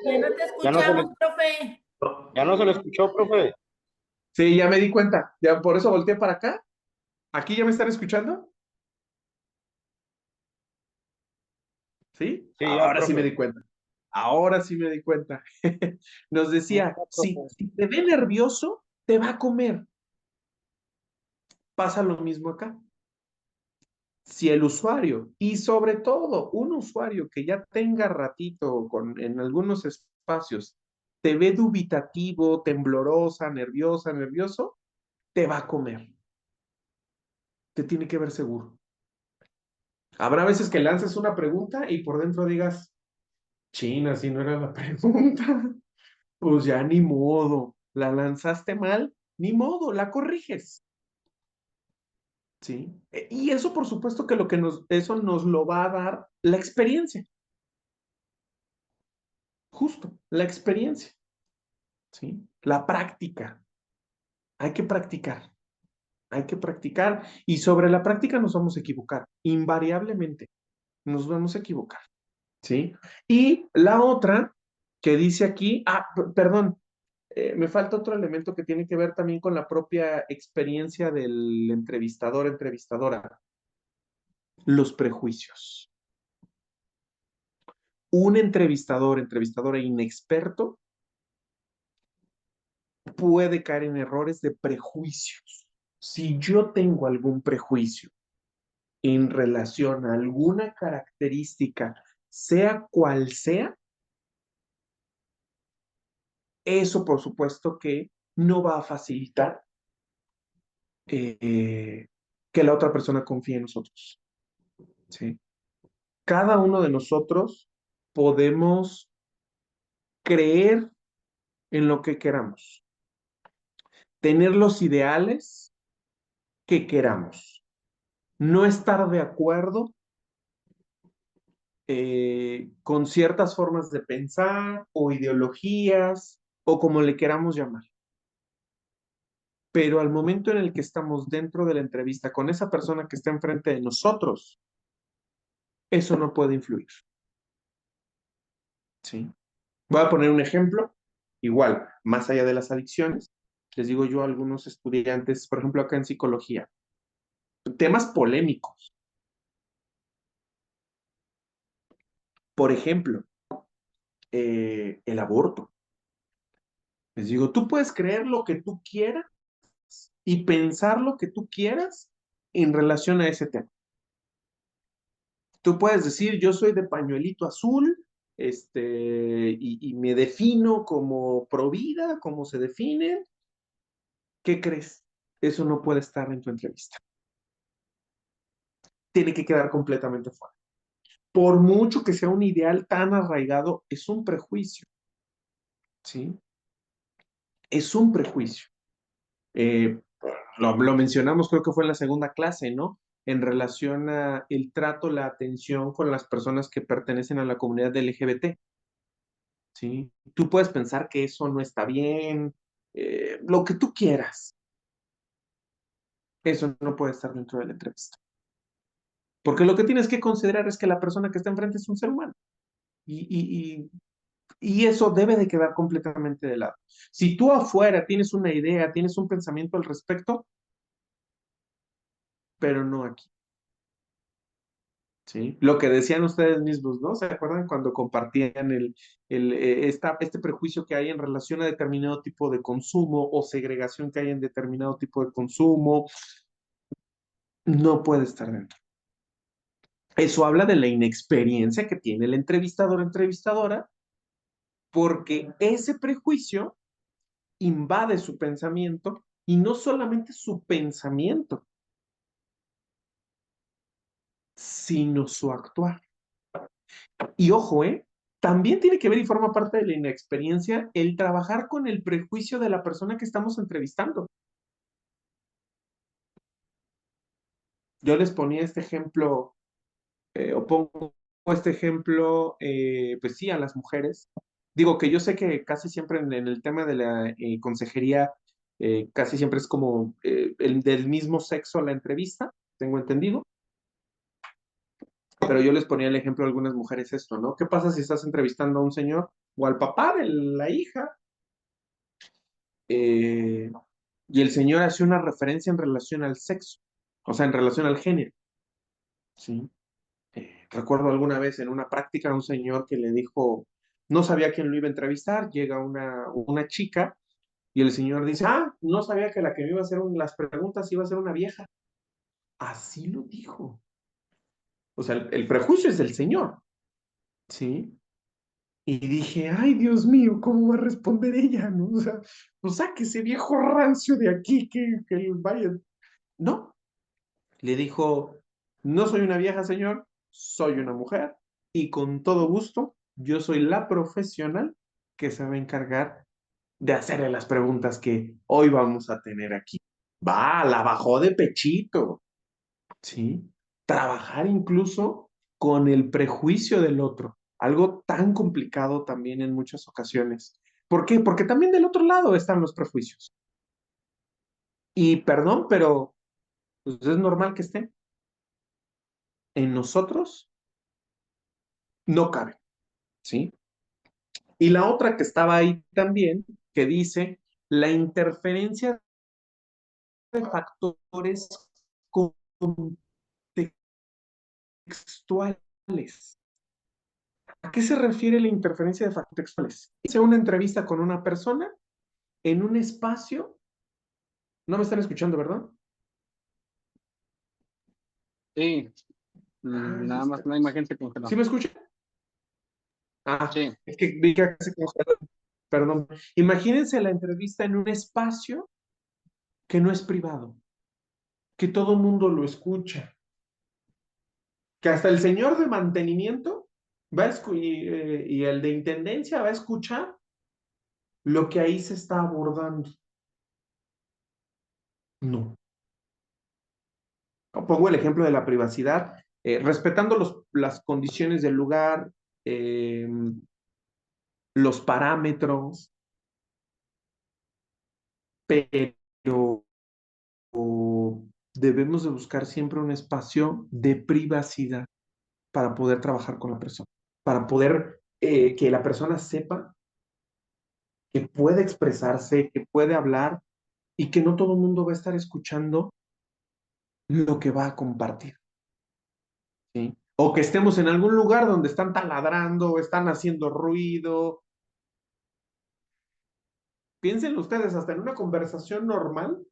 Ya no te Ya no se le, escuchamos, profe. ya no se le escuchó, profe. sí, ya me di cuenta, ya por eso volteé para acá. ¿Aquí ya me están escuchando? ¿Sí? Sí, ya, Ahora sí me profe. di cuenta. Ahora sí me di cuenta. Nos decía, Ya, si profe. te ve nervioso, te va a comer. Pasa lo mismo acá. Si el usuario, y sobre todo un usuario que ya tenga ratito en algunos espacios, te ve dubitativo, temblorosa, nerviosa, nervioso, te va a comer. Te tiene que ver seguro. Habrá veces que lances una pregunta y por dentro digas, China, si no era la pregunta. Pues ya ni modo, la lanzaste mal, ni modo, la corriges, ¿sí? Y eso por supuesto que eso nos lo va a dar la experiencia, justo, la experiencia, ¿sí? La práctica, hay que practicar, hay que practicar y sobre la práctica nos vamos a equivocar, invariablemente nos vamos a equivocar, ¿sí? Y la otra, que dice aquí, perdón, me falta otro elemento que tiene que ver también con la propia experiencia del entrevistador, entrevistadora, los prejuicios. Un entrevistador, entrevistadora inexperto puede caer en errores de prejuicios. Si yo tengo algún prejuicio en relación a alguna característica, sea cual sea, eso por supuesto que no va a facilitar que la otra persona confíe en nosotros. ¿Sí? Cada uno de nosotros podemos creer en lo que queramos, tener los ideales que queramos, no estar de acuerdo con ciertas formas de pensar o ideologías o como le queramos llamar. Pero al momento en el que estamos dentro de la entrevista con esa persona que está enfrente de nosotros, eso no puede influir. ¿Sí? Voy a poner un ejemplo, igual, más allá de las adicciones, les digo yo a algunos estudiantes, por ejemplo, acá en psicología, temas polémicos. Por ejemplo, el aborto. Les digo, tú puedes creer lo que tú quieras y pensar lo que tú quieras en relación a ese tema. Tú puedes decir, yo soy de pañuelito azul, y me defino como provida, como se definen. ¿Qué crees? Eso no puede estar en tu entrevista. Tiene que quedar completamente fuera. Por mucho que sea un ideal tan arraigado, es un prejuicio. ¿Sí? Es un prejuicio. Eh, lo mencionamos, creo que fue en la segunda clase, ¿no? En relación a el trato, la atención con las personas que pertenecen a la comunidad LGBT. ¿Sí? Tú puedes pensar que eso no está bien, lo que tú quieras. Eso no puede estar dentro de la entrevista. Porque lo que tienes que considerar es que la persona que está enfrente es un ser humano. Y eso debe de quedar completamente de lado. Si tú afuera tienes una idea, tienes un pensamiento al respecto, pero no aquí. ¿Sí? Lo que decían ustedes mismos, ¿no? ¿Se acuerdan cuando compartían este prejuicio que hay en relación a determinado tipo de consumo o segregación que hay en determinado tipo de consumo? No puede estar dentro. Eso habla de la inexperiencia que tiene el entrevistador o entrevistadora, porque ese prejuicio invade su pensamiento y no solamente su pensamiento, sino su actuar. Y ojo, también tiene que ver y forma parte de la inexperiencia el trabajar con el prejuicio de la persona que estamos entrevistando. Yo les ponía este ejemplo, o pongo este ejemplo, pues sí, a las mujeres. Digo que yo sé que casi siempre en el tema de la consejería, casi siempre es como el del mismo sexo la entrevista, tengo entendido. Pero yo les ponía el ejemplo a algunas mujeres esto, ¿no? ¿Qué pasa si estás entrevistando a un señor o al papá de la hija? Y el señor hace una referencia en relación al sexo, o sea, en relación al género, ¿sí? Recuerdo alguna vez en una práctica un señor que le dijo, no sabía quién lo iba a entrevistar, llega una chica y el señor dice, no sabía que la que me iba a hacer las preguntas iba a ser una vieja. Así lo dijo. O sea, el prejuicio es del señor, ¿sí? Y dije, ay, Dios mío, ¿cómo va a responder ella? ¿No? O sea, que ese viejo rancio de aquí, que vaya. No, le dijo, no soy una vieja, señor, soy una mujer y con todo gusto, yo soy la profesional que se va a encargar de hacerle las preguntas que hoy vamos a tener aquí. Va, la bajó de pechito, ¿sí? Trabajar incluso con el prejuicio del otro, algo tan complicado también en muchas ocasiones. ¿Por qué? Porque también del otro lado están los prejuicios. Y perdón, pero pues, es normal que estén. En nosotros no cabe, ¿sí? Y la otra que estaba ahí también, que dice la interferencia de factores contextuales. ¿A qué se refiere la interferencia de factores textuales? Hice una entrevista con una persona en un espacio. No me están escuchando, ¿verdad? Sí, nada más la imagen se congeló. ¿Sí me escuchan? Ah, Sí, es que vi que acá se congeló. Perdón. Imagínense la entrevista en un espacio que no es privado, que todo el mundo lo escucha, que hasta el señor de mantenimiento y el de intendencia va a escuchar lo que ahí se está abordando. No. Pongo el ejemplo de la privacidad, respetando las condiciones del lugar, eh, los parámetros, pero debemos de buscar siempre un espacio de privacidad para poder trabajar con la persona, para poder que la persona sepa que puede expresarse, que puede hablar y que no todo el mundo va a estar escuchando lo que va a compartir, ¿sí? O que estemos en algún lugar donde están taladrando, están haciendo ruido. Piensen ustedes, hasta en una conversación normal,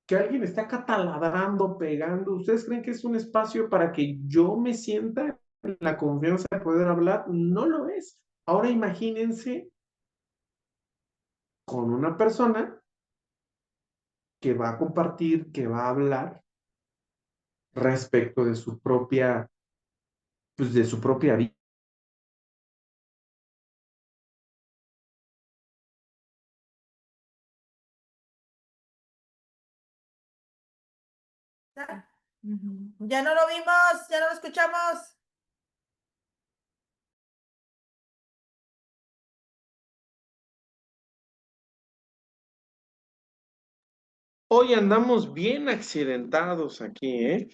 que alguien esté acá taladrando, pegando. ¿Ustedes creen que es un espacio para que yo me sienta en la confianza de poder hablar? No lo es. Ahora imagínense con una persona que va a compartir, que va a hablar respecto de su propia, pues de su propia vida. Ya no lo vimos, ya no lo escuchamos. Hoy andamos bien accidentados aquí, ¿eh?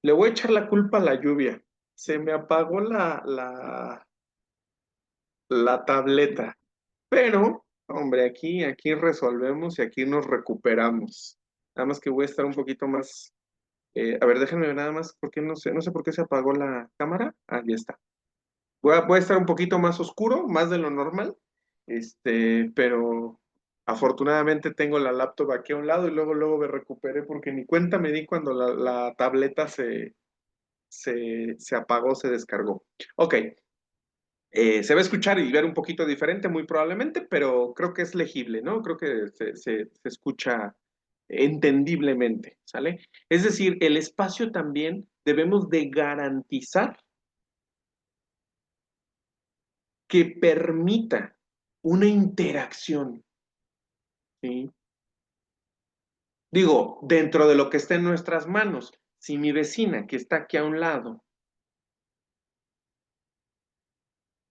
Le voy a echar la culpa a la lluvia. Se me apagó la tableta. Pero, hombre, aquí resolvemos y aquí nos recuperamos. Nada más que voy a estar un poquito más. A ver, déjenme ver nada más, porque no sé por qué se apagó la cámara. Ah, ya está. Voy a estar un poquito más oscuro, más de lo normal. Pero afortunadamente tengo la laptop aquí a un lado y luego me recuperé porque ni cuenta me di cuando la tableta se apagó, se descargó. Ok, se va a escuchar y ver un poquito diferente, muy probablemente, pero creo que es legible, ¿no? Creo que se escucha entendiblemente, ¿sale? Es decir, el espacio también debemos de garantizar que permita una interacción, ¿sí? Digo, dentro de lo que está en nuestras manos, si mi vecina que está aquí a un lado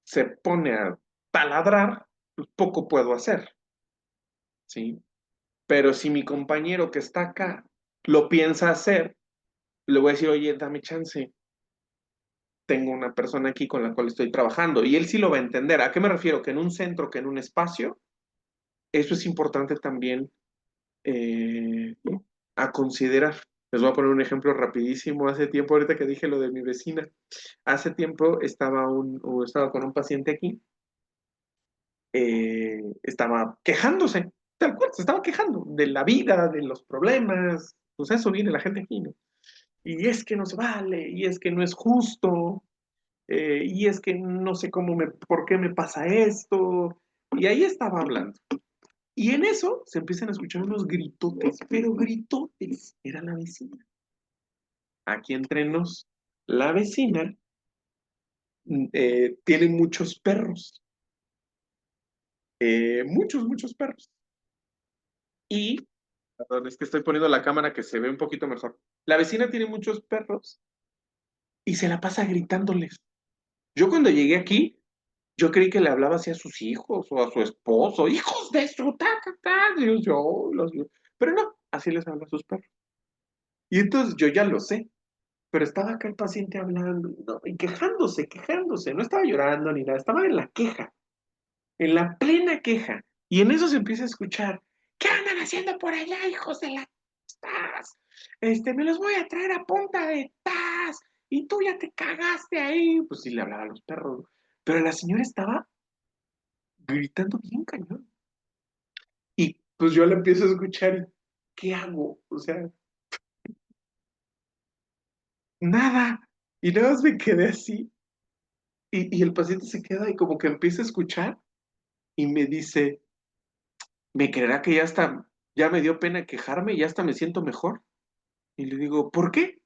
se pone a taladrar, pues poco puedo hacer, ¿sí? Pero si mi compañero que está acá lo piensa hacer, le voy a decir, oye, dame chance, tengo una persona aquí con la cual estoy trabajando, y él sí lo va a entender. ¿A qué me refiero? Que en un centro, que en un espacio, eso es importante también ¿no? A considerar. Les voy a poner un ejemplo rapidísimo. Hace tiempo, ahorita que dije lo de mi vecina, hace tiempo estaba con un paciente aquí, estaba quejándose, tal cual, se estaba quejando de la vida, de los problemas, pues eso viene la gente aquí, ¿no? Y es que no se vale, y es que no es justo, y es que no sé por qué me pasa esto, y ahí estaba hablando. Y en eso se empiezan a escuchar unos gritotes, pero gritotes, era la vecina. Aquí entre nos, la vecina tiene muchos perros, muchos perros. Y, perdón, es que estoy poniendo la cámara que se ve un poquito mejor. La vecina tiene muchos perros y se la pasa gritándoles. Yo cuando llegué aquí, yo creí que le hablaba así a sus hijos o a su esposo, hijos de su y yo, "Oh, pero no, así les habla a sus perros. Y entonces yo ya lo sé, pero estaba acá el paciente hablando, ¿no? Y quejándose, no estaba llorando ni nada, estaba en la queja. en la plena queja. Y en eso se empieza a escuchar, ¿qué andan haciendo por allá, hijos de la tas? Me los voy a traer a punta de tas. Y tú ya te cagaste ahí. Pues sí le hablaba a los perros. Pero la señora estaba gritando bien cañón. Y pues yo la empiezo a escuchar y, ¿qué hago? O sea, nada. Y nada más me quedé así. Y el paciente se queda y como que empieza a escuchar y me dice, ¿me creerá que ya me dio pena quejarme y ya hasta me siento mejor? Y le digo, ¿por qué?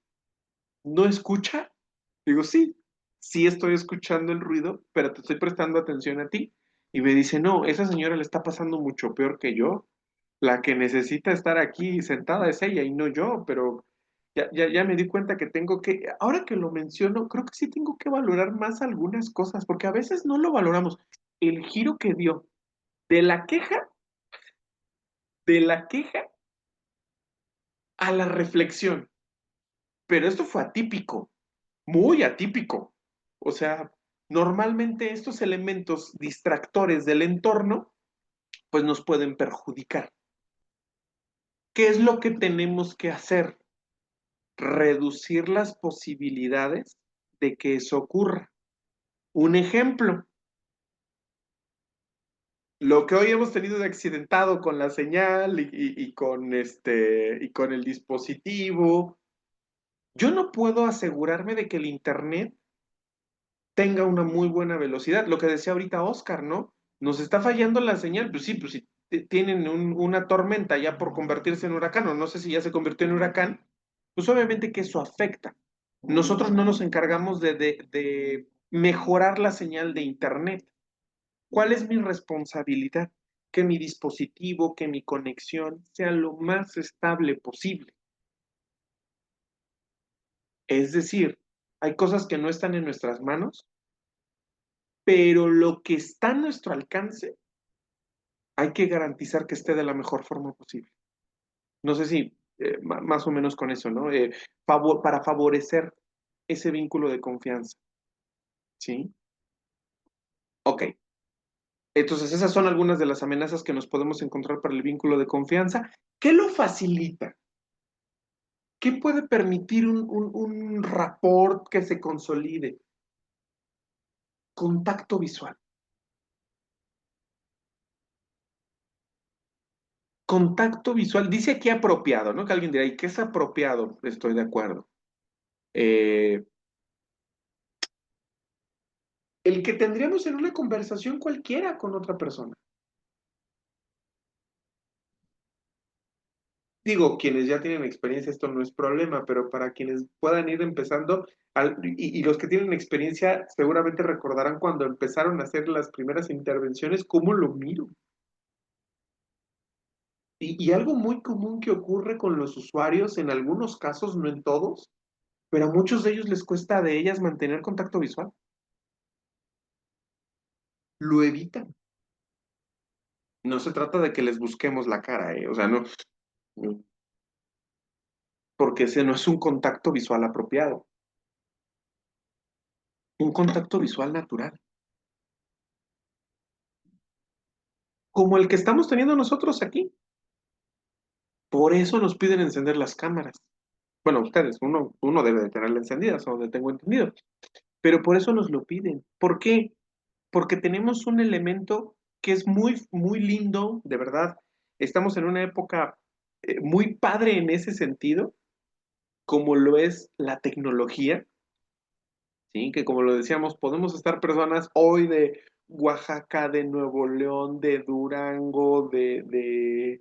¿No escucha? Digo, sí, sí estoy escuchando el ruido, pero te estoy prestando atención a ti. Y me dice, no, esa señora le está pasando mucho peor que yo. La que necesita estar aquí sentada es ella y no yo, pero ya me di cuenta que ahora que lo menciono, creo que sí tengo que valorar más algunas cosas, porque a veces no lo valoramos. El giro que dio de la queja, de la queja a la reflexión. Pero esto fue atípico, muy atípico. O sea, normalmente estos elementos distractores del entorno, pues nos pueden perjudicar. ¿Qué es lo que tenemos que hacer? Reducir las posibilidades de que eso ocurra. Un ejemplo, lo que hoy hemos tenido de accidentado con la señal y con el dispositivo, yo no puedo asegurarme de que el internet tenga una muy buena velocidad. Lo que decía ahorita Oscar, ¿no? Nos está fallando la señal, pues sí, si tienen una tormenta ya por convertirse en huracán, o no sé si ya se convirtió en huracán, pues obviamente que eso afecta. Nosotros no nos encargamos de mejorar la señal de internet. ¿Cuál es mi responsabilidad? Que mi dispositivo, que mi conexión sea lo más estable posible. Es decir, hay cosas que no están en nuestras manos, pero lo que está a nuestro alcance hay que garantizar que esté de la mejor forma posible. No sé si más o menos con eso, ¿no? Para favorecer ese vínculo de confianza, ¿sí? Ok. Entonces, esas son algunas de las amenazas que nos podemos encontrar para el vínculo de confianza. ¿Qué lo facilita? ¿Qué puede permitir un rapport que se consolide? Contacto visual. Contacto visual. Dice aquí apropiado, ¿no? Que alguien dirá, ¿y qué es apropiado? Estoy de acuerdo. Eh, el que tendríamos en una conversación cualquiera con otra persona. Digo, quienes ya tienen experiencia, esto no es problema, pero para quienes puedan ir empezando, y los que tienen experiencia seguramente recordarán cuando empezaron a hacer las primeras intervenciones, cómo lo miro. Y algo muy común que ocurre con los usuarios, en algunos casos, no en todos, pero a muchos de ellos les cuesta de ellas mantener contacto visual. Lo evitan. No se trata de que les busquemos la cara, o sea, no, porque ese no es un contacto visual apropiado. Un contacto visual natural, como el que estamos teniendo nosotros aquí. Por eso nos piden encender las cámaras. Bueno, ustedes, uno debe de tenerla encendida, hasta donde tengo entendido. Pero por eso nos lo piden. ¿Por qué? Porque tenemos un elemento que es muy, muy lindo, de verdad. Estamos en una época muy padre en ese sentido, como lo es la tecnología, ¿sí? Que como lo decíamos, podemos estar personas hoy de Oaxaca, de Nuevo León, de Durango, de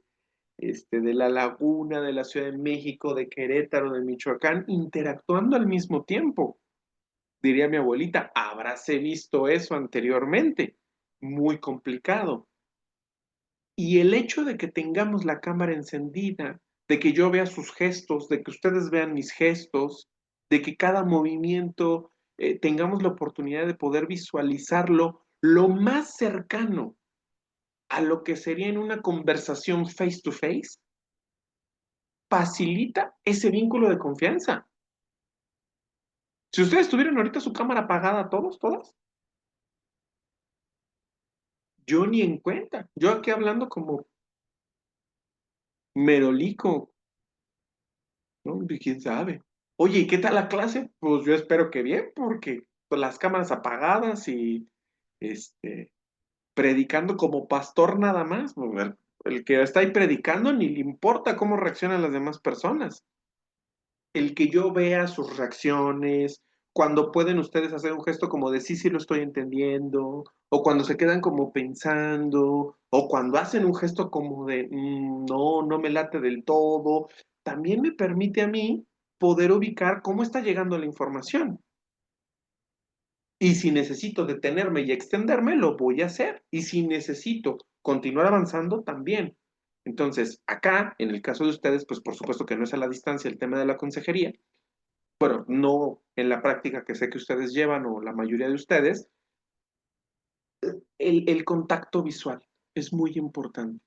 La Laguna, de la Ciudad de México, de Querétaro, de Michoacán, interactuando al mismo tiempo. Diría mi abuelita, habráse visto eso anteriormente. Muy complicado. Y el hecho de que tengamos la cámara encendida, de que yo vea sus gestos, de que ustedes vean mis gestos, de que cada movimiento tengamos la oportunidad de poder visualizarlo lo más cercano a lo que sería en una conversación face to face, facilita ese vínculo de confianza. Si ustedes tuvieran ahorita su cámara apagada, todos, todas, Yo ni en cuenta. Yo aquí hablando como merolico, ¿no? Y quién sabe. Oye, ¿y qué tal la clase? Pues yo espero que bien, porque pues, las cámaras apagadas y este, predicando como pastor nada más. Pues, el que está ahí predicando ni le importa cómo reaccionan las demás personas. El que yo vea sus reacciones, cuando pueden ustedes hacer un gesto como de sí, sí lo estoy entendiendo, o cuando se quedan como pensando, o cuando hacen un gesto como de no, no me late del todo, también me permite a mí poder ubicar cómo está llegando la información. Y si necesito detenerme y extenderme, lo voy a hacer. Y si necesito continuar avanzando, también. Entonces, acá, en el caso de ustedes, pues por supuesto que no es a la distancia el tema de la consejería, bueno, no en la práctica que sé que ustedes llevan o la mayoría de ustedes, el contacto visual es muy importante.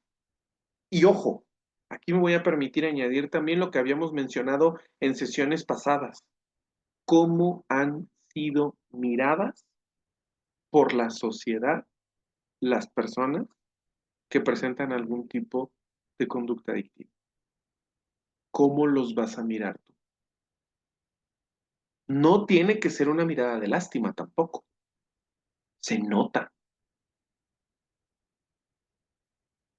Y ojo, aquí me voy a permitir añadir también lo que habíamos mencionado en sesiones pasadas, cómo han sido miradas por la sociedad las personas que presentan algún tipo de conducta adictiva. ¿Cómo los vas a mirar tú? No tiene que ser una mirada de lástima tampoco. Se nota.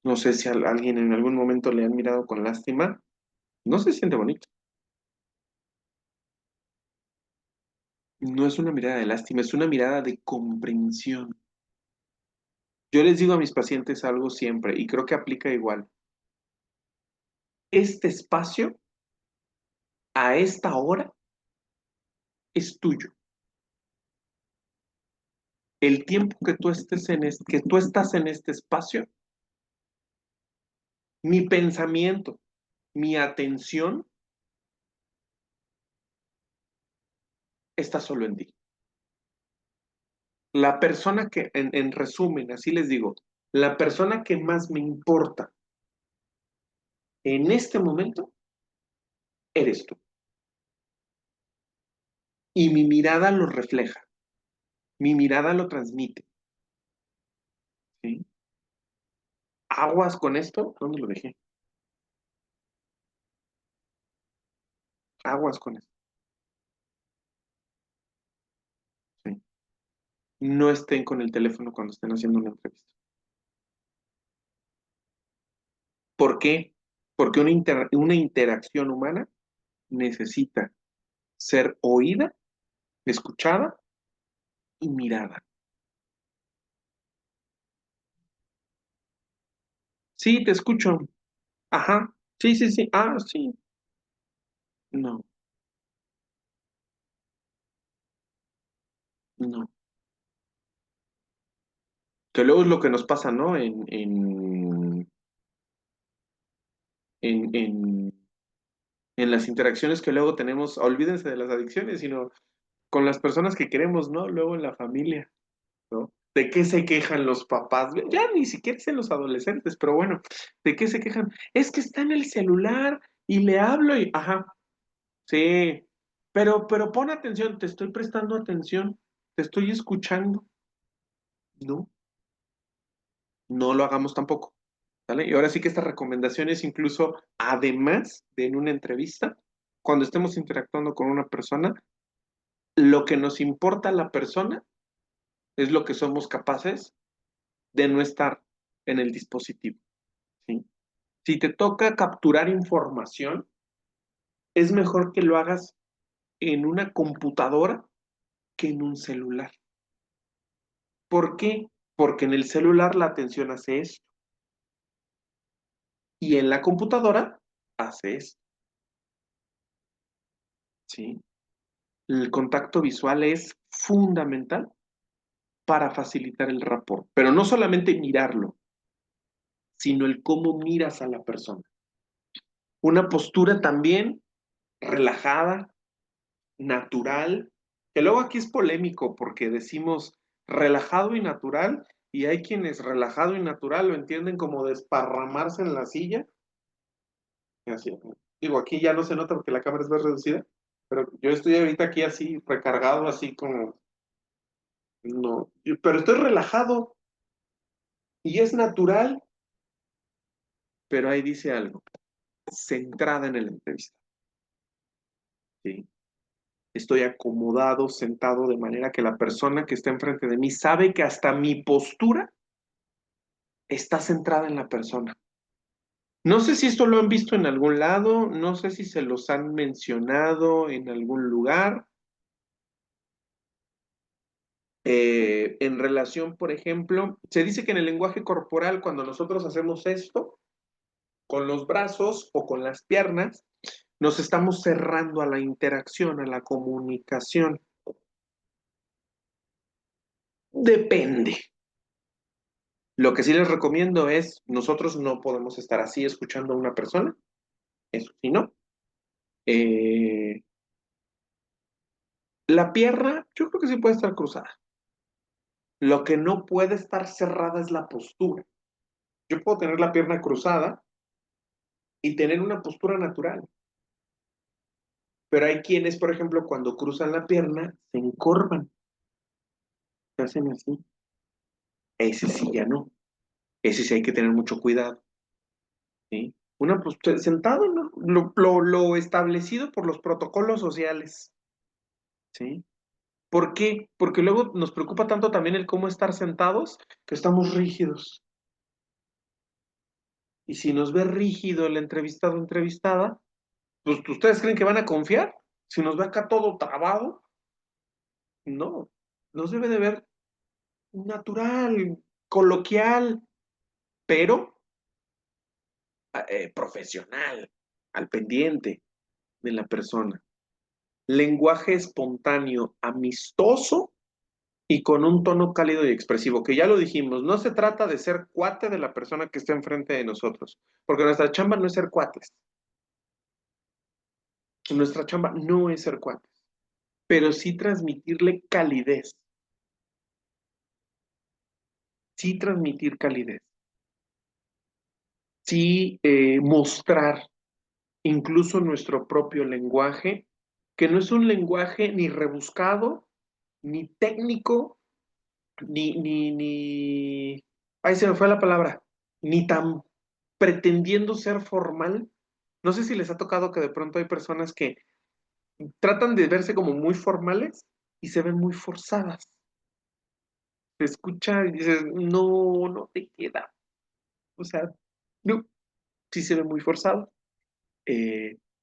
No sé si a alguien en algún momento le han mirado con lástima. No se siente bonito. No es una mirada de lástima, es una mirada de comprensión. Yo les digo a mis pacientes algo siempre y creo que aplica igual. Este espacio, a esta hora, es tuyo. El tiempo que tú estés que tú estás en este espacio, mi pensamiento, mi atención está solo en ti. La persona que, en resumen, así les digo, la persona que más me importa en este momento eres tú. Y mi mirada lo refleja, mi mirada lo transmite. ¿Sí? Aguas con esto, ¿dónde lo dejé? Aguas con esto. ¿Sí? No estén con el teléfono cuando estén haciendo una entrevista. ¿Por qué? Porque una interacción humana necesita ser oída, escuchada y mirada. Sí, te escucho. Ajá. Sí, sí, sí. Ah, sí. No, no. Que luego es lo que nos pasa, ¿no? En en las interacciones que luego tenemos, olvídense de las adicciones, sino con las personas que queremos, ¿no? Luego en la familia, ¿no? ¿De qué se quejan los papás? Ya ni siquiera es en los adolescentes, pero bueno, ¿de qué se quejan? Es que está en el celular y le hablo y, ajá, sí, pero pon atención, te estoy prestando atención, te estoy escuchando, ¿no? No lo hagamos tampoco, ¿vale? Y ahora sí que esta recomendación es incluso, además de en una entrevista, cuando estemos interactuando con una persona, lo que nos importa a la persona es lo que somos capaces de no estar en el dispositivo, ¿sí? Si te toca capturar información, es mejor que lo hagas en una computadora que en un celular. ¿Por qué? Porque en el celular la atención hace esto y en la computadora hace esto, ¿sí? El contacto visual es fundamental para facilitar el rapport, pero no solamente mirarlo, sino el cómo miras a la persona. Una postura también relajada, natural, que luego aquí es polémico porque decimos relajado y natural, y hay quienes relajado y natural lo entienden como desparramarse en la silla. Así, digo, aquí ya no se nota porque la cámara es más reducida, pero yo estoy ahorita aquí así, recargado, así como, no, pero estoy relajado, Y es natural, pero ahí dice algo, centrada en el entrevista. ¿Sí? Estoy acomodado, sentado, de manera que la persona que está enfrente de mí sabe que hasta mi postura está centrada en la persona. No sé si esto lo han visto en algún lado, no sé si se los han mencionado en algún lugar. En relación, por ejemplo, se dice que en el lenguaje corporal, cuando nosotros hacemos esto, con los brazos o con las piernas, nos estamos cerrando a la interacción, a la comunicación. Depende. Lo que sí les recomiendo es, nosotros no podemos estar así escuchando a una persona, eso sí, ¿no? Eh, la pierna, yo creo que sí puede estar cruzada. Lo que no puede estar cerrada es la postura. Yo puedo tener la pierna cruzada y tener una postura natural. Pero hay quienes, por ejemplo, cuando cruzan la pierna, se encorvan, se hacen así. Ese sí ya no. Ese sí hay que tener mucho cuidado. ¿Sí? Una postura, sentado, ¿no? Lo establecido por los protocolos sociales. ¿Sí? ¿Por qué? Porque luego nos preocupa tanto también el cómo estar sentados que estamos rígidos. Y si nos ve rígido el entrevistado o entrevistada, pues ¿ustedes creen que van a confiar? Si nos ve acá todo trabado, no. Nos debe de ver natural, coloquial, pero profesional, al pendiente de la persona. Lenguaje espontáneo, amistoso y con un tono cálido y expresivo, que ya lo dijimos, no se trata de ser cuate de la persona que está enfrente de nosotros, porque nuestra chamba no es ser cuates, nuestra chamba no es ser cuates, pero sí transmitirle calidez, sí transmitir calidez, sí mostrar incluso nuestro propio lenguaje, que no es un lenguaje ni rebuscado, ni técnico, ay, se me fue la palabra, ni tan pretendiendo ser formal. No sé si les ha tocado que de pronto hay personas que tratan de verse como muy formales y se ven muy forzadas. Se escucha y dices, no, no te queda. O sea, no, sí se ve muy forzado.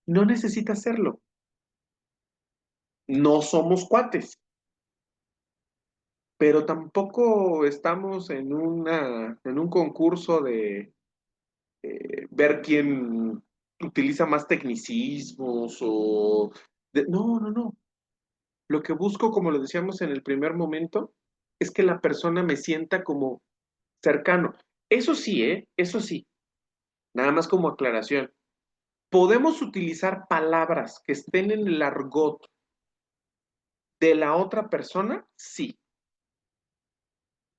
No necesita hacerlo. No somos cuates, pero tampoco estamos en un concurso de ver quién utiliza más tecnicismos o... no, no, no. Lo que busco, como lo decíamos en el primer momento, es que la persona me sienta como cercano. Eso sí, ¿eh? Eso sí. Nada más como aclaración. Podemos utilizar palabras que estén en el argot de la otra persona, sí.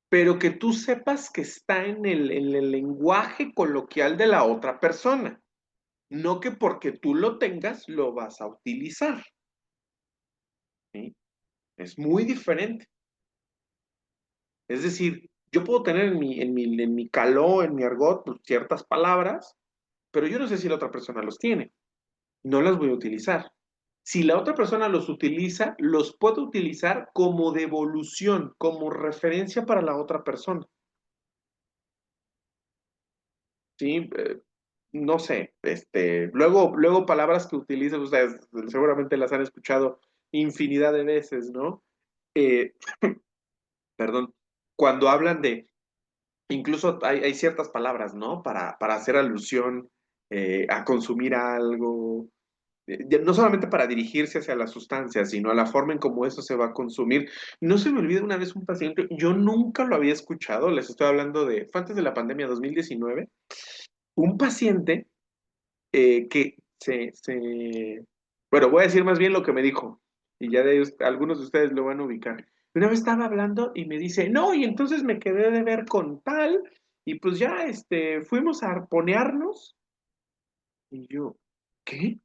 Pero que tú sepas que está en el lenguaje coloquial de la otra persona. No que porque tú lo tengas lo vas a utilizar. ¿Sí? Es muy diferente. Es decir, yo puedo tener en mi caló, en mi argot, pues, ciertas palabras, pero yo no sé si la otra persona los tiene. No las voy a utilizar. Si la otra persona los utiliza, los puedo utilizar como devolución, como referencia para la otra persona. ¿Sí? No sé, luego palabras que utilizan ustedes, seguramente las han escuchado infinidad de veces, ¿no? Eh, perdón, cuando hablan de, incluso hay ciertas palabras, ¿no? Para hacer alusión a consumir algo, no solamente para dirigirse hacia la sustancia, sino a la forma en cómo eso se va a consumir. No se me olvida una vez un paciente, yo nunca lo había escuchado, les estoy hablando fue antes de la pandemia 2019, un paciente que bueno, voy a decir más bien lo que me dijo, y ya algunos de ustedes lo van a ubicar. Una vez estaba hablando y me dice, no, y entonces me quedé de ver con tal, y pues ya, fuimos a arponearnos, y yo, ¿qué?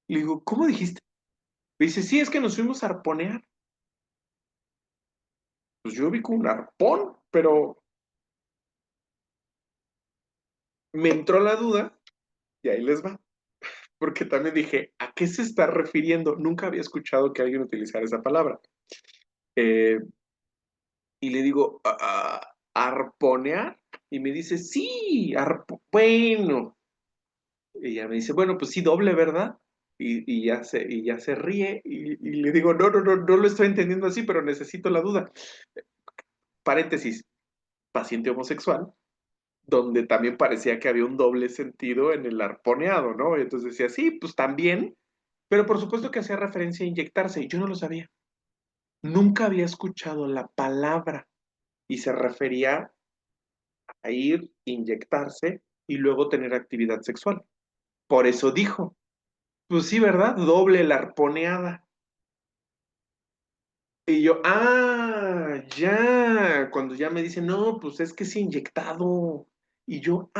Le digo, ¿cómo dijiste? Me dice, sí, es que nos fuimos a arponear. Pues yo vi con un arpón, pero me entró la duda y ahí les va. Porque también dije, ¿a qué se está refiriendo? Nunca había escuchado que alguien utilizara esa palabra. Eh, y le digo, ¿arponear? Y me dice, sí, bueno. Y ella me dice, bueno, pues sí, doble, ¿verdad? Y ya se ríe y le digo, no lo estoy entendiendo así, pero necesito la duda. Paréntesis, paciente homosexual, donde también parecía que había un doble sentido en el arponeado, ¿no? Entonces decía, sí, pues también, pero por supuesto que hacía referencia a inyectarse, y yo no lo sabía. Nunca había escuchado la palabra y se refería a ir, inyectarse y luego tener actividad sexual. Por eso dijo, pues sí, ¿verdad? Doble la arponeada. Y yo, ya, cuando ya me dicen, no, pues es que es inyectado. Y yo,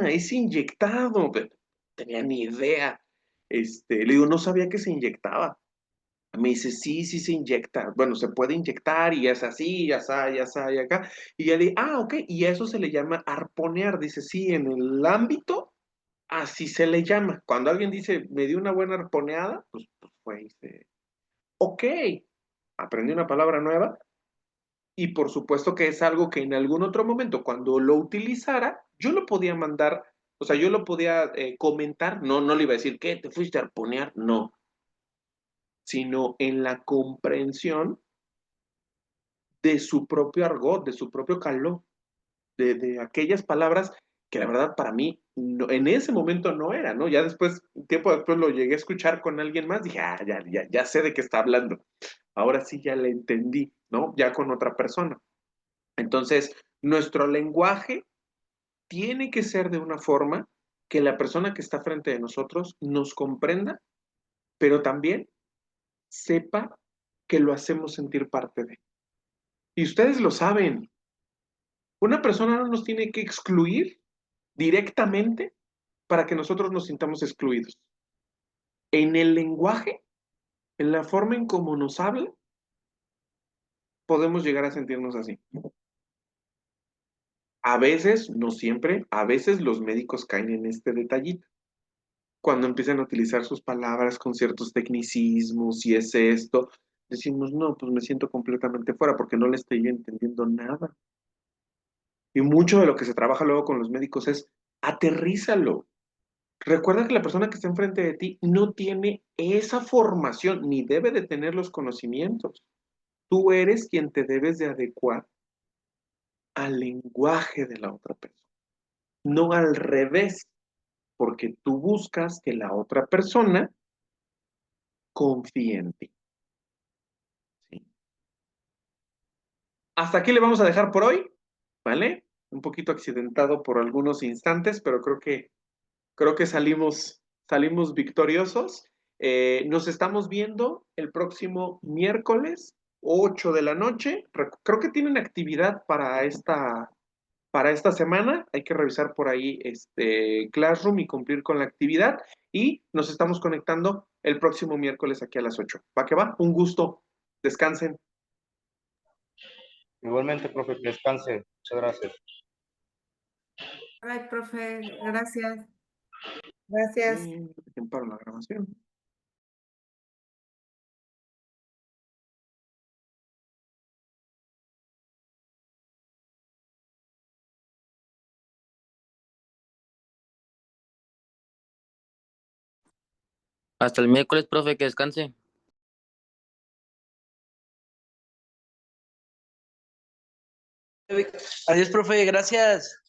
es inyectado. Pero no tenía ni idea. Le digo, no sabía que se inyectaba. Me dice, sí, sí se inyecta. Bueno, se puede inyectar y es así, ya está, y acá. Y ya le dije, ok, y a eso se le llama arponear. Dice, sí, en el ámbito, así se le llama. Cuando alguien dice, me dio una buena arponeada, pues fue, dice, ok, aprendí una palabra nueva y por supuesto que es algo que en algún otro momento, cuando lo utilizara, yo lo podía mandar, o sea, yo lo podía comentar, no le iba a decir, ¿qué? ¿Te fuiste a arponear? No, sino en la comprensión de su propio argot, de su propio calor, de aquellas palabras que la verdad para mí en ese momento no era, ¿no? Ya después, un tiempo después lo llegué a escuchar con alguien más, dije, ya sé de qué está hablando. Ahora sí ya le entendí, ¿no? Ya con otra persona. Entonces, nuestro lenguaje tiene que ser de una forma que la persona que está frente de nosotros nos comprenda, pero también sepa que lo hacemos sentir parte de. Y ustedes lo saben, una persona no nos tiene que excluir directamente para que nosotros nos sintamos excluidos. En el lenguaje, en la forma en cómo nos habla, podemos llegar a sentirnos así. A veces, no siempre, a veces los médicos caen en este detallito. Cuando empiezan a utilizar sus palabras con ciertos tecnicismos y es esto, decimos, no, pues me siento completamente fuera porque no le estoy entendiendo nada. Y mucho de lo que se trabaja luego con los médicos es aterrízalo. Recuerda que la persona que está enfrente de ti no tiene esa formación ni debe de tener los conocimientos. Tú eres quien te debes de adecuar al lenguaje de la otra persona, no al revés, porque tú buscas que la otra persona confíe en ti. ¿Sí? Hasta aquí le vamos a dejar por hoy, ¿vale? Un poquito accidentado por algunos instantes, pero creo que salimos victoriosos. Nos estamos viendo el próximo miércoles, 8 de la noche. Creo que tienen actividad para esta semana. Hay que revisar por ahí este Classroom y cumplir con la actividad. Y nos estamos conectando el próximo miércoles aquí a las 8. ¿Va que va? Un gusto. Descansen. Igualmente, profe, que descanse. Muchas gracias. Ay, profe, gracias. Gracias. Para la grabación. Hasta el miércoles, profe, que descanse. Adiós, profe, gracias.